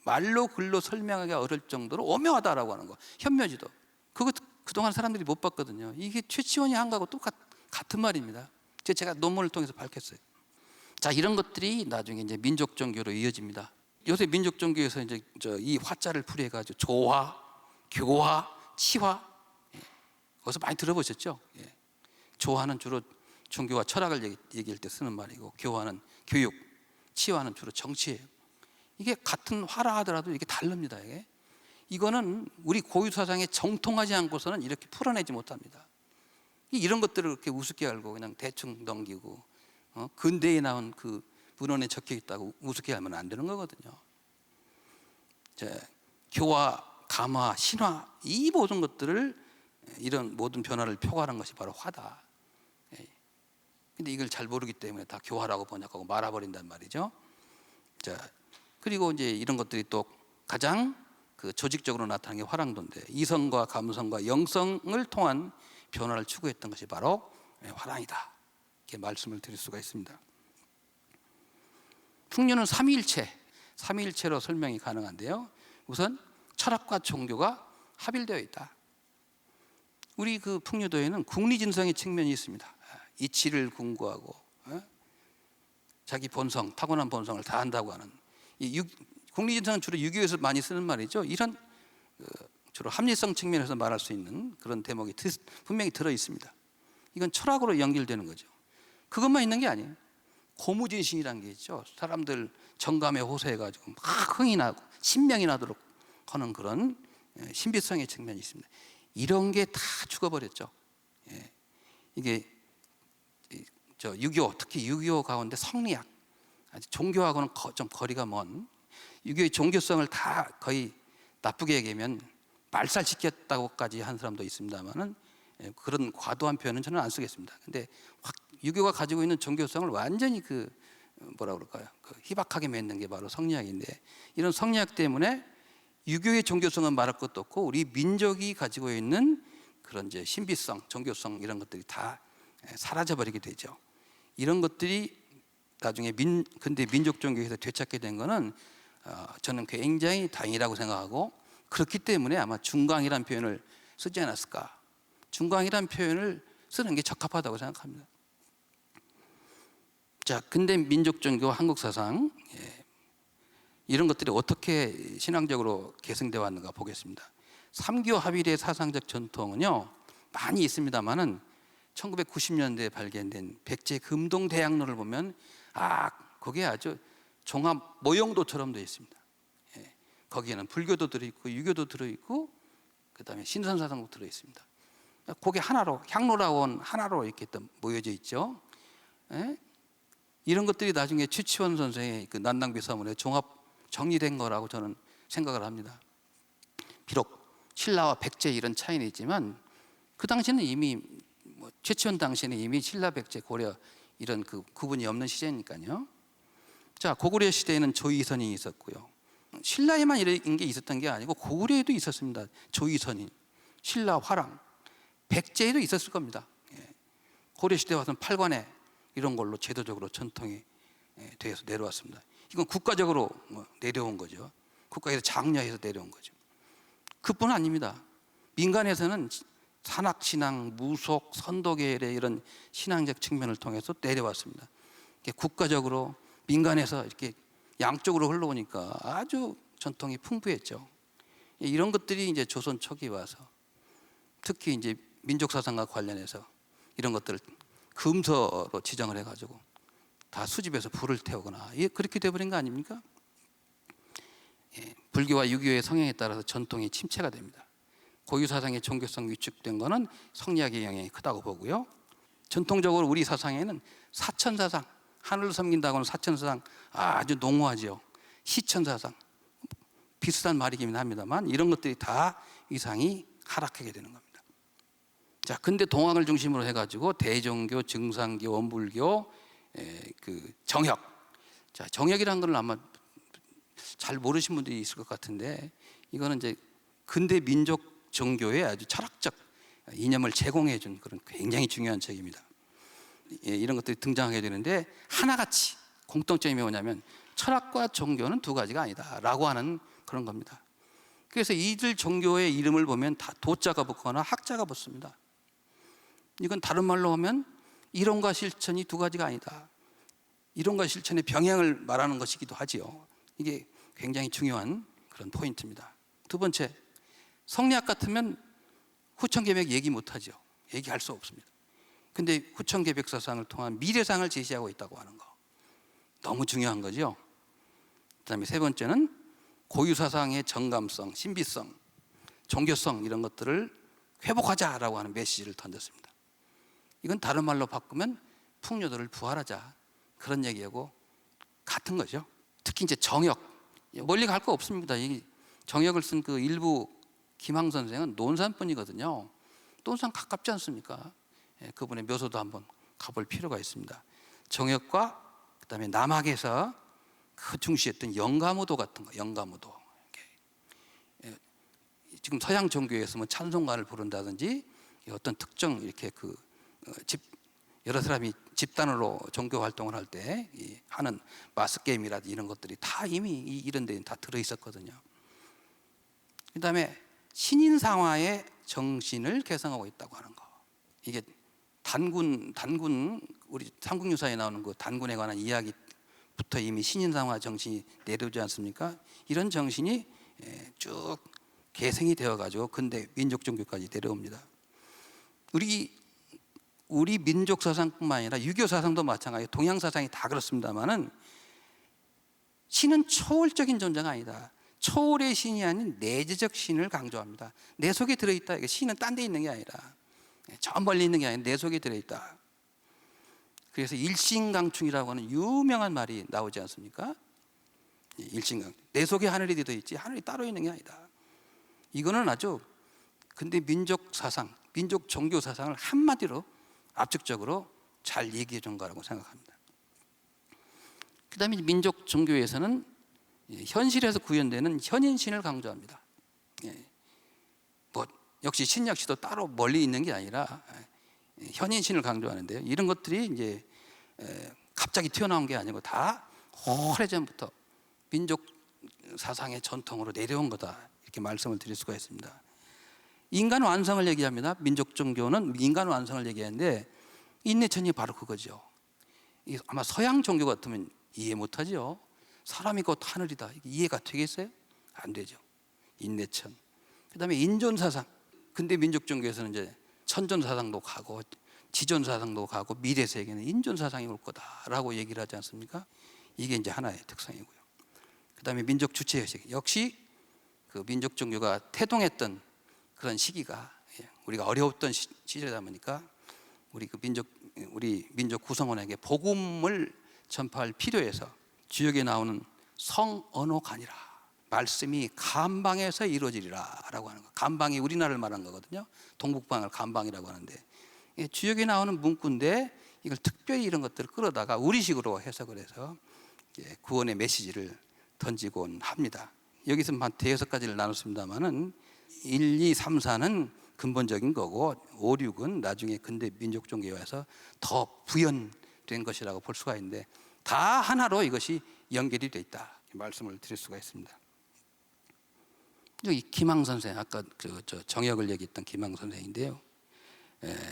말로 글로 설명하기 어려울 정도로 오묘하다라고 하는 거. 현묘지도, 그거 그동안 사람들이 못 봤거든요. 이게 최치원이 한 거하고 같은 말입니다. 제가 논문을 통해서 밝혔어요. 자, 이런 것들이 나중에 이제 민족 종교로 이어집니다. 요새 민족 종교에서 이제 이 화자를 풀이해가지고 조화, 교화, 치화, 어디서 많이 들어보셨죠? 조화는 주로 종교와 철학을 얘기할 때 쓰는 말이고, 교화는 교육, 치화는 주로 정치예요. 이게 같은 화라 하더라도 이게 다릅니다. 이거는 우리 고유 사상에 정통하지 않고서는 이렇게 풀어내지 못합니다. 이런 것들을 그렇게 우습게 알고 그냥 대충 넘기고, 근대에 나온 그 문헌에 적혀 있다고 우습게 알면 안 되는 거거든요. 교화, 감화, 신화, 이 모든 것들을, 이런 모든 변화를 표가하는 것이 바로 화다. 근데 이걸 잘 모르기 때문에 다 교화라고 번역하고 말아버린단 말이죠. 그리고 이제 이런 것들이 또 가장 그 조직적으로 나타나는 게 화랑도인데, 이성과 감성과 영성을 통한 변화를 추구했던 것이 바로 화랑이다, 이렇게 말씀을 드릴 수가 있습니다. 풍류는 삼위일체로 설명이 가능한데요. 우선 철학과 종교가 합일되어 있다. 우리 그 풍류도에는 국리진성의 측면이 있습니다. 이치를 궁구하고 자기 본성, 타고난 본성을 다 한다고 하는, 국리진성은 주로 유교에서 많이 쓰는 말이죠. 이런 주로 합리성 측면에서 말할 수 있는 그런 대목이 분명히 들어 있습니다. 이건 철학으로 연결되는 거죠. 그것만 있는 게 아니에요. 고무진신이라는 게 있죠. 사람들 정감에 호소해가지고 막 흥이 나고 신명이 나도록 하는 그런 신비성의 측면이 있습니다. 이런 게 다 죽어버렸죠. 이게 유교, 특히 유교 가운데 성리학, 종교하고는 좀 거리가 먼, 유교의 종교성을 다 거의 나쁘게 얘기하면 말살시켰다고까지 한 사람도 있습니다만은, 그런 과도한 표현은 저는 안 쓰겠습니다. 근데 유교가 가지고 있는 종교성을 완전히 희박하게 맺는 게 바로 성리학인데, 이런 성리학 때문에 유교의 종교성은 말할 것도 없고 우리 민족이 가지고 있는 그런 이제 신비성, 종교성, 이런 것들이 다 사라져버리게 되죠. 이런 것들이 나중에 근대 민족 종교에서 되찾게 된 거는 저는 굉장히 다행이라고 생각하고, 그렇기 때문에 아마 중광이라는 표현을 쓰지 않았을까. 중광이라는 표현을 쓰는 게 적합하다고 생각합니다. 근대 민족 종교, 한국 사상, 이런 것들이 어떻게 신앙적으로 계승되어 왔는가 보겠습니다. 삼교 합일의 사상적 전통은요, 많이 있습니다만은 1990년대에 발견된 백제 금동대학로를 보면 거기에 아주 종합 모형도처럼 되어 있습니다. 거기에는 불교도 들어있고 유교도 들어있고 그다음에 신선사상도 들어있습니다. 그게 하나로, 향로라원 하나로 이렇게 모여져 있죠. 이런 것들이 나중에 최치원 선생의 그 난당비사문에 종합 정리된 거라고 저는 생각을 합니다. 비록 신라와 백제 이런 차이는 있지만 그 당시는 이미 최치원 당시에는 이미 신라, 백제, 고려 이런 그 구분이 없는 시대니까요. 고구려 시대에는 조이선이 있었고요. 신라에만 이런 게 있었던 게 아니고 고구려에도 있었습니다. 조이선인, 신라, 화랑, 백제에도 있었을 겁니다. 고려 시대 와서는 팔관에 이런 걸로 제도적으로 전통이 되어서 내려왔습니다. 이건 국가적으로 내려온 거죠. 국가에서 장려해서 내려온 거죠. 그뿐 아닙니다. 민간에서는 산악신앙, 무속, 선도계열의 이런 신앙적 측면을 통해서 내려왔습니다. 국가적으로 민간에서 이렇게 양쪽으로 흘러오니까 아주 전통이 풍부했죠. 이런 것들이 이제 조선 초기 와서 특히 이제 민족 사상과 관련해서 이런 것들을 금서로 지정을 해가지고 다 수집해서 불을 태우거나 그렇게 돼버린 거 아닙니까? 불교와 유교의 성향에 따라서 전통이 침체가 됩니다. 고유 사상의 종교성 위축된 거는 성리학의 영향이 크다고 보고요. 전통적으로 우리 사상에는 사천사상, 하늘을 섬긴다고 하는 사천사상 아주 농후하죠. 시천사상, 비슷한 말이긴 합니다만 이런 것들이 다 위상이 하락하게 되는 겁니다. 근데 동학을 중심으로 해가지고 대종교, 증산교, 원불교, 그 정혁. 정혁이라는 걸 아마 잘 모르신 분들이 있을 것 같은데, 이거는 이제 근대 민족 종교의 아주 철학적 이념을 제공해 준 그런 굉장히 중요한 책입니다. 이런 것들이 등장하게 되는데 하나같이 공통점이 뭐냐면 철학과 종교는 두 가지가 아니다라고 하는 그런 겁니다. 그래서 이들 종교의 이름을 보면 다 도자가 붙거나 학자가 붙습니다. 이건 다른 말로 하면 이론과 실천이 두 가지가 아니다. 이론과 실천의 병행을 말하는 것이기도 하지요. 이게 굉장히 중요한 그런 포인트입니다. 두 번째, 성리학 같으면 후천계맥 얘기 못하죠. 얘기할 수 없습니다. 근데 후천계백사상을 통한 미래상을 제시하고 있다고 하는 거 너무 중요한 거죠. 그다음에 세 번째는 고유사상의 정감성, 신비성, 종교성 이런 것들을 회복하자라고 하는 메시지를 던졌습니다. 이건 다른 말로 바꾸면 풍요들을 부활하자 그런 얘기하고 같은 거죠. 특히 이제 정역, 멀리 갈 거 없습니다. 이 정역을 쓴 그 일부 김항 선생은 논산분이거든요. 논산 가깝지 않습니까? 그분의 묘소도 한번 가볼 필요가 있습니다. 정역과 그다음에 남학에서 그 중시했던 영가무도 같은 거, 영가무도. 지금 서양 종교에서 뭐 찬송가를 부른다든지 어떤 특정 이렇게 여러 사람이 집단으로 종교 활동을 할 때 하는 마스 게임이라든지 이런 것들이 다 이미 이런 데는 다 들어 있었거든요. 그다음에 신인상화의 정신을 개성하고 있다고 하는 거. 이게 단군 우리 삼국유사에 나오는 그 단군에 관한 이야기부터 이미 신인상화 정신이 내려오지 않습니까? 이런 정신이 쭉 계승이 되어가지고 근대 민족 종교까지 내려옵니다. 우리 민족 사상뿐만 아니라 유교 사상도 마찬가지예요. 동양 사상이 다 그렇습니다만은 신은 초월적인 존재가 아니다. 초월의 신이 아닌 내재적 신을 강조합니다. 내 속에 들어있다. 신은 딴 데 있는 게 아니라 저 멀리 있는 게 아니라 내 속에 들어있다. 그래서 일신강충이라고 하는 유명한 말이 나오지 않습니까? 일신강. 내 속에 하늘이 들어있지 하늘이 따로 있는 게 아니다. 이거는 아주 근데 민족 사상, 민족 종교 사상을 한마디로 압축적으로 잘 얘기해 준 거라고 생각합니다. 그 다음에 민족 종교에서는 현실에서 구현되는 현인신을 강조합니다. 뭐 역시 신약시도 따로 멀리 있는 게 아니라 현인신을 강조하는데요. 이런 것들이 이제 갑자기 튀어나온 게 아니고 다 오래전부터 민족 사상의 전통으로 내려온 거다. 이렇게 말씀을 드릴 수가 있습니다. 인간 완성을 얘기합니다. 민족 종교는 인간 완성을 얘기하는데 인내천이 바로 그거죠. 아마 서양 종교 같으면 이해 못하죠. 사람이 곧 하늘이다. 이해가 되겠어요? 안 되죠. 인내천. 그다음에 인존사상. 근데 민족 종교에서는 이제 천존사상도 가고 지존사상도 가고 미래 세계는 인존사상이 올 거다라고 얘기를 하지 않습니까? 이게 이제 하나의 특성이고요. 그다음에 민족 주체의식. 역시 그 민족 종교가 태동했던 그런 시기가 우리가 어려웠던 시절이다 보니까 우리 민족 구성원에게 복음을 전파할 필요해서 주역에 나오는 성언어간이라 말씀이 감방에서 이루어지리라라고 하는 거. 감방이 우리나라를 말한 거거든요. 동북방을 감방이라고 하는데 주역에 나오는 문구인데 이걸 특별히 이런 것들을 끌어다가 우리식으로 해석을 해서 구원의 메시지를 던지곤 합니다. 여기서 한 대여섯 가지를 나눴습니다만은 1, 2, 3, 4는 근본적인 거고 5, 6은 나중에 근대 민족 종교에 와서 더 부연된 것이라고 볼 수가 있는데 다 하나로 이것이 연결이 되어 있다 말씀을 드릴 수가 있습니다. 여기 김항 선생 아까 저 정역을 얘기했던 김항 선생인데요.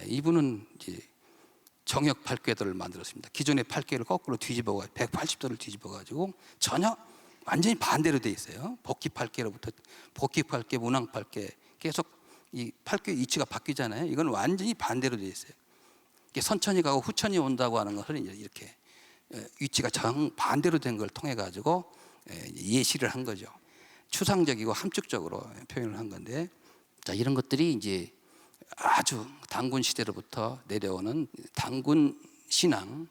이분은 이제 정역 8궤도를 만들었습니다. 기존의 8궤를 거꾸로 뒤집어 180도를 뒤집어 가지고 전혀 완전히 반대로 돼 있어요. 복귀 8궤로부터 복귀 8궤, 문왕 8궤 계속 이 8궤 위치가 바뀌잖아요. 이건 완전히 반대로 돼 있어요. 이게 선천이 가고 후천이 온다고 하는 것은 이렇게 위치가 정반대로 된 걸 통해 가지고 예시를 한 거죠. 추상적이고 함축적으로 표현을 한 건데, 자 이런 것들이 이제 아주 단군 시대로부터 내려오는 단군 신앙,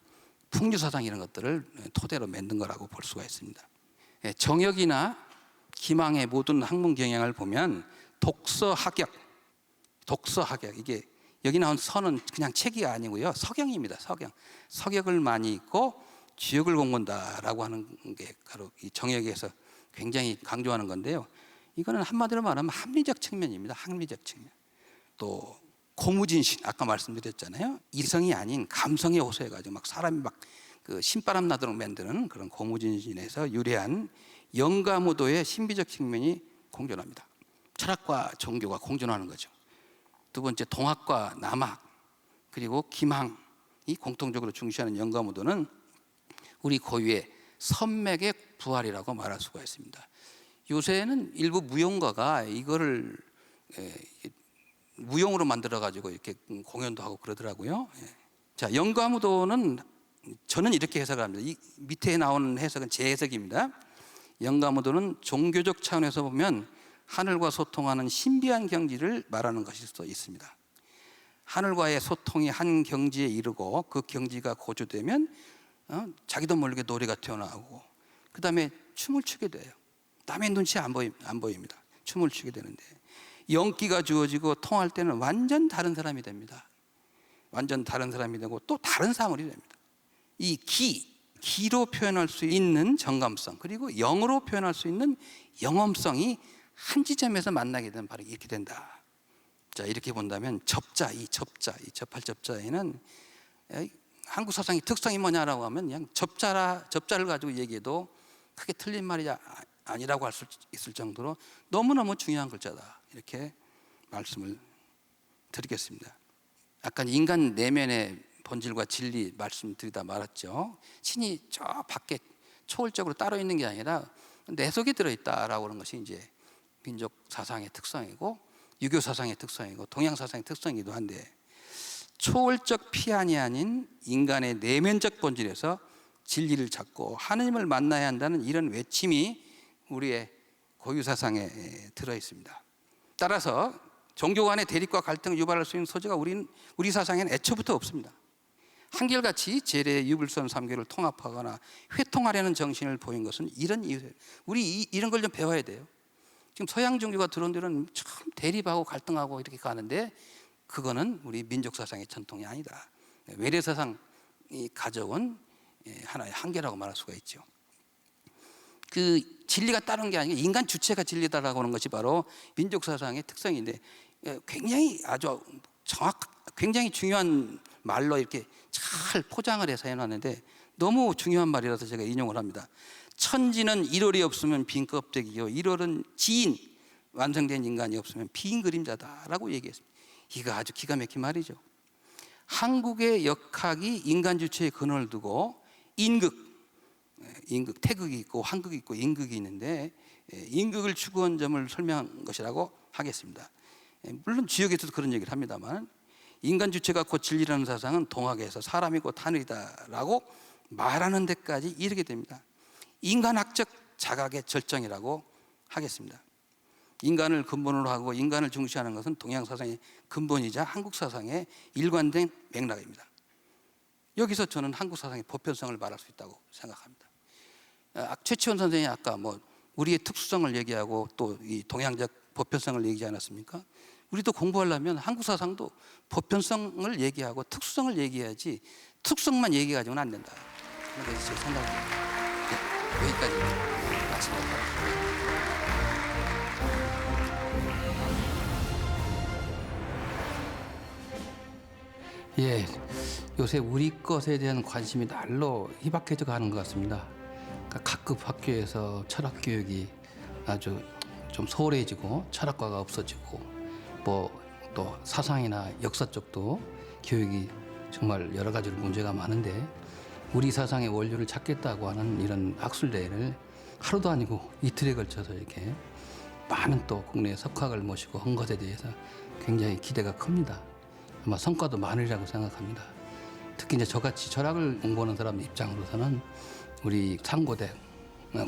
풍류 사상 이런 것들을 토대로 만든 거라고 볼 수가 있습니다. 정역이나 김항의 모든 학문 경향을 보면 독서학역 이게 여기 나온 서는 그냥 책이 아니고요. 서경입니다. 서격을 많이 읽고 주역을 공부한다라고 하는 게 바로 이 정역에서 굉장히 강조하는 건데요. 이거는 한마디로 말하면 합리적 측면입니다. 합리적 측면. 또 고무진신 아까 말씀드렸잖아요. 이성이 아닌 감성에 호소해가지고 막 사람이 막 그 신바람 나도록 만드는 그런 고무진신에서 유래한 영가무도의 신비적 측면이 공존합니다. 철학과 종교가 공존하는 거죠. 두 번째 동학과 남학 그리고 김항이 공통적으로 중시하는 영가무도는 우리 고유의 선맥의 부활이라고 말할 수가 있습니다. 요새는 일부 무용가가 이거를 무용으로 만들어 가지고 이렇게 공연도 하고 그러더라고요. 자, 영가무도는 저는 이렇게 해석을 합니다. 이 밑에 나오는 해석은 제 해석입니다. 영가무도는 종교적 차원에서 보면 하늘과 소통하는 신비한 경지를 말하는 것일 수도 있습니다. 하늘과의 소통이 한 경지에 이르고 그 경지가 고조되면 자기도 모르게 노래가 튀어나오고 그 다음에 춤을 추게 돼요. 남의 눈치 안 보입니다. 춤을 추게 되는데 영기가 주어지고 통할 때는 완전 다른 사람이 됩니다. 완전 다른 사람이 되고 또 다른 사물이 됩니다. 이 기로 표현할 수 있는 정감성, 그리고 영으로 표현할 수 있는 영험성이 한 지점에서 만나게 되면 바로 이렇게 된다. 자, 이렇게 본다면 접할 접자에는 한국 사상의 특성이 뭐냐라고 하면 그냥 접자를 가지고 얘기해도 크게 틀린 말이 아니라고 할 수 있을 정도로 너무너무 중요한 글자다. 이렇게 말씀을 드리겠습니다. 아까 인간 내면의 본질과 진리 말씀드리다 말았죠. 신이 저 밖에 초월적으로 따로 있는 게 아니라 내 속에 들어있다라고 하는 것이 이제 민족 사상의 특성이고 유교 사상의 특성이고 동양 사상의 특성이기도 한데, 초월적 피안이 아닌 인간의 내면적 본질에서 진리를 찾고 하느님을 만나야 한다는 이런 외침이 우리의 고유 사상에 들어 있습니다. 따라서 종교 간의 대립과 갈등을 유발할 수 있는 소지가 우리 사상에는 애초부터 없습니다. 한결같이 재래 유불선 3교를 통합하거나 회통하려는 정신을 보인 것은 이런 이유예요. 우리 이런 걸 좀 배워야 돼요. 지금 서양 종교가 들어온 데는 참 대립하고 갈등하고 이렇게 가는데 그거는 우리 민족 사상의 전통이 아니다. 외래 사상이 가져온 하나의 한계라고 말할 수가 있죠. 그 진리가 따른 게 아니고 인간 주체가 진리다라고 하는 것이 바로 민족 사상의 특성인데, 굉장히 굉장히 중요한 말로 이렇게 잘 포장을 해서 해놨는데 너무 중요한 말이라서 제가 인용을 합니다. 천지는 1월이 없으면 빈 껍데기요 1월은 지인 완성된 인간이 없으면 빈 그림자다라고 얘기했습니다. 이거 아주 기가 막힌 말이죠. 한국의 역학이 인간 주체의 근원을 두고 인극, 태극이 있고 환극이 있고 인극이 있는데 인극을 추구한 점을 설명한 것이라고 하겠습니다. 물론 지역에서도 그런 얘기를 합니다만, 인간 주체가 곧 진리라는 사상은 동학에서 사람이 곧 하늘이다라고 말하는 데까지 이르게 됩니다. 인간학적 자각의 절정이라고 하겠습니다. 인간을 근본으로 하고 인간을 중시하는 것은 동양 사상의 근본이자 한국 사상의 일관된 맥락입니다. 여기서 저는 한국 사상의 보편성을 말할 수 있다고 생각합니다. 최치원 선생님이 아까 우리의 특수성을 얘기하고 또 이 동양적 보편성을 얘기하지 않았습니까? 우리도 공부하려면 한국 사상도 보편성을 얘기하고 특수성을 얘기해야지 특성만 얘기해가지고는 안 된다. 그게 제 생각입니다. 네, 여기까지 말씀드립니다. 예, 요새 우리 것에 대한 관심이 날로 희박해져 가는 것 같습니다. 그러니까 각급 학교에서 철학 교육이 아주 좀 소홀해지고 철학과가 없어지고 또 사상이나 역사 쪽도 교육이 정말 여러 가지로 문제가 많은데, 우리 사상의 원료를 찾겠다고 하는 이런 학술대회를 하루도 아니고 이틀에 걸쳐서 이렇게 많은 또 국내 석학을 모시고 한 것에 대해서 굉장히 기대가 큽니다. 아마 성과도 많으리라고 생각합니다. 특히 이제 저같이 철학을 공부하는 사람 입장으로서는 우리 상고대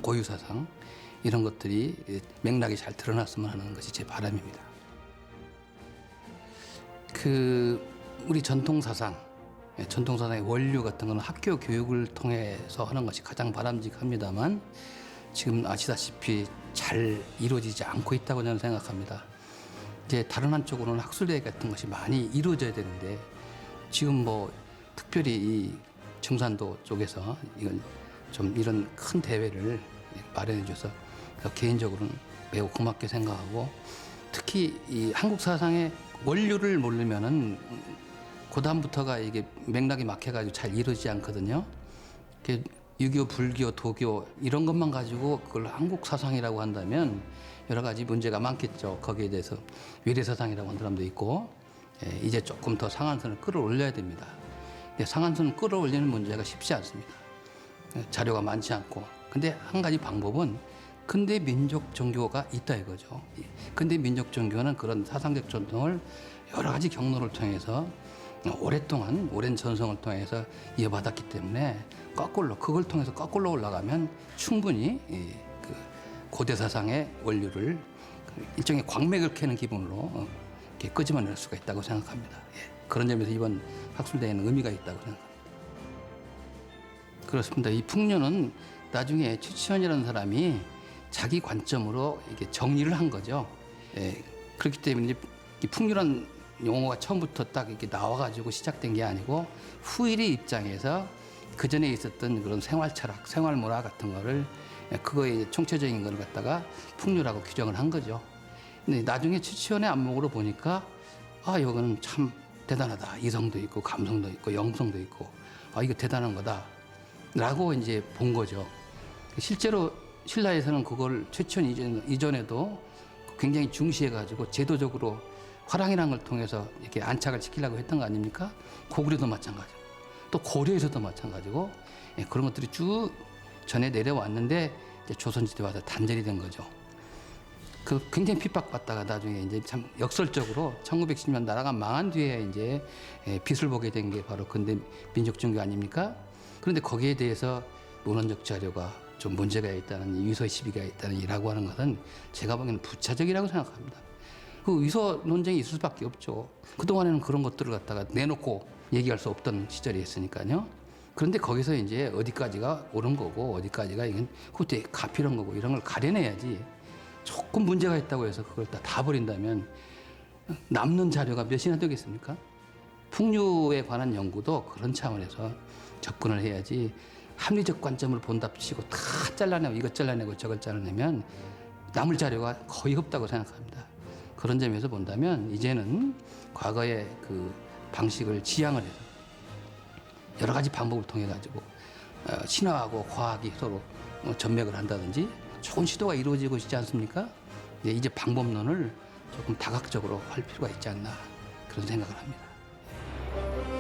고유 사상 이런 것들이 맥락이 잘 드러났으면 하는 것이 제 바람입니다. 우리 전통 사상의 원류 같은 거는 학교 교육을 통해서 하는 것이 가장 바람직합니다만, 지금 아시다시피 잘 이루어지지 않고 있다고 저는 생각합니다. 이제 다른 한쪽으로는 학술대회 같은 것이 많이 이루어져야 되는데, 지금 특별히 이 증산도 쪽에서 이런 큰 대회를 마련해줘서 개인적으로는 매우 고맙게 생각하고, 특히 이 한국 사상의 원류를 모르면은 고다음부터가 이게 맥락이 막혀가지고 잘 이루어지지 않거든요. 유교, 불교, 도교 이런 것만 가지고 그걸 한국 사상이라고 한다면 여러 가지 문제가 많겠죠. 거기에 대해서 외래 사상이라고 하는 사람도 있고, 이제 조금 더 상한선을 끌어올려야 됩니다. 상한선을 끌어올리는 문제가 쉽지 않습니다. 자료가 많지 않고. 근데 한 가지 방법은 근대 민족 종교가 있다 이거죠. 근대 민족 종교는 그런 사상적 전통을 여러 가지 경로를 통해서 오랫동안 오랜 전성을 통해서 이어받았기 때문에 그걸 통해서 거꾸로 올라가면 충분히 그 고대 사상의 원류를 일종의 광맥을 캐는 기분으로 이렇게 끄집어낼 수가 있다고 생각합니다. 그런 점에서 이번 학술대회는 의미가 있다고 생각합니다. 그렇습니다. 이 풍류는 나중에 최치원이라는 사람이 자기 관점으로 이렇게 정리를 한 거죠. 그렇기 때문에 이 풍류란 용어가 처음부터 딱 이렇게 나와가지고 시작된 게 아니고 후일의 입장에서 그 전에 있었던 그런 생활 철학, 생활 문화 같은 거를 그거의 총체적인 걸 갖다가 풍류라고 규정을 한 거죠. 근데 나중에 최치원의 안목으로 보니까 이거는 참 대단하다. 이성도 있고 감성도 있고 영성도 있고 이거 대단한 거다라고 이제 본 거죠. 실제로 신라에서는 그걸 최치원 이전에도 굉장히 중시해가지고 제도적으로 화랑이라는 걸 통해서 이렇게 안착을 시키려고 했던 거 아닙니까? 고구려도 마찬가지고 또 고려에서도 마찬가지고 그런 것들이 쭉 전해 내려왔는데 이제 조선시대 와서 단절이 된 거죠. 그 굉장히 핍박받다가 나중에 이제 참 역설적으로 1910년 나라가 망한 뒤에 이제 빛을 보게 된 게 바로 근대 민족 종교 아닙니까? 그런데 거기에 대해서 문헌적 자료가 좀 문제가 있다는 위서 시비가 있다는 이라고 하는 것은 제가 보기에는 부차적이라고 생각합니다. 그 위서 논쟁이 있을 수밖에 없죠. 그동안에는 그런 것들을 갖다가 내놓고 얘기할 수 없던 시절이 있으니까요. 그런데 거기서 이제 어디까지가 옳은 거고 어디까지가 이건 그때 가필한 거고 이런 걸 가려내야지. 조금 문제가 있다고 해서 그걸 다 버린다면 남는 자료가 몇이나 되겠습니까? 풍류에 관한 연구도 그런 차원에서 접근을 해야지 합리적 관점을 본답시고 다 잘라내고 이것 잘라내고 저것 잘라내면 남을 자료가 거의 없다고 생각합니다. 그런 점에서 본다면 이제는 과거의 그 방식을 지향을 해서 여러 가지 방법을 통해 가지고 신화하고 과학이 서로 전맥을 한다든지 좋은 시도가 이루어지고 있지 않습니까? 이제 방법론을 조금 다각적으로 할 필요가 있지 않나 그런 생각을 합니다.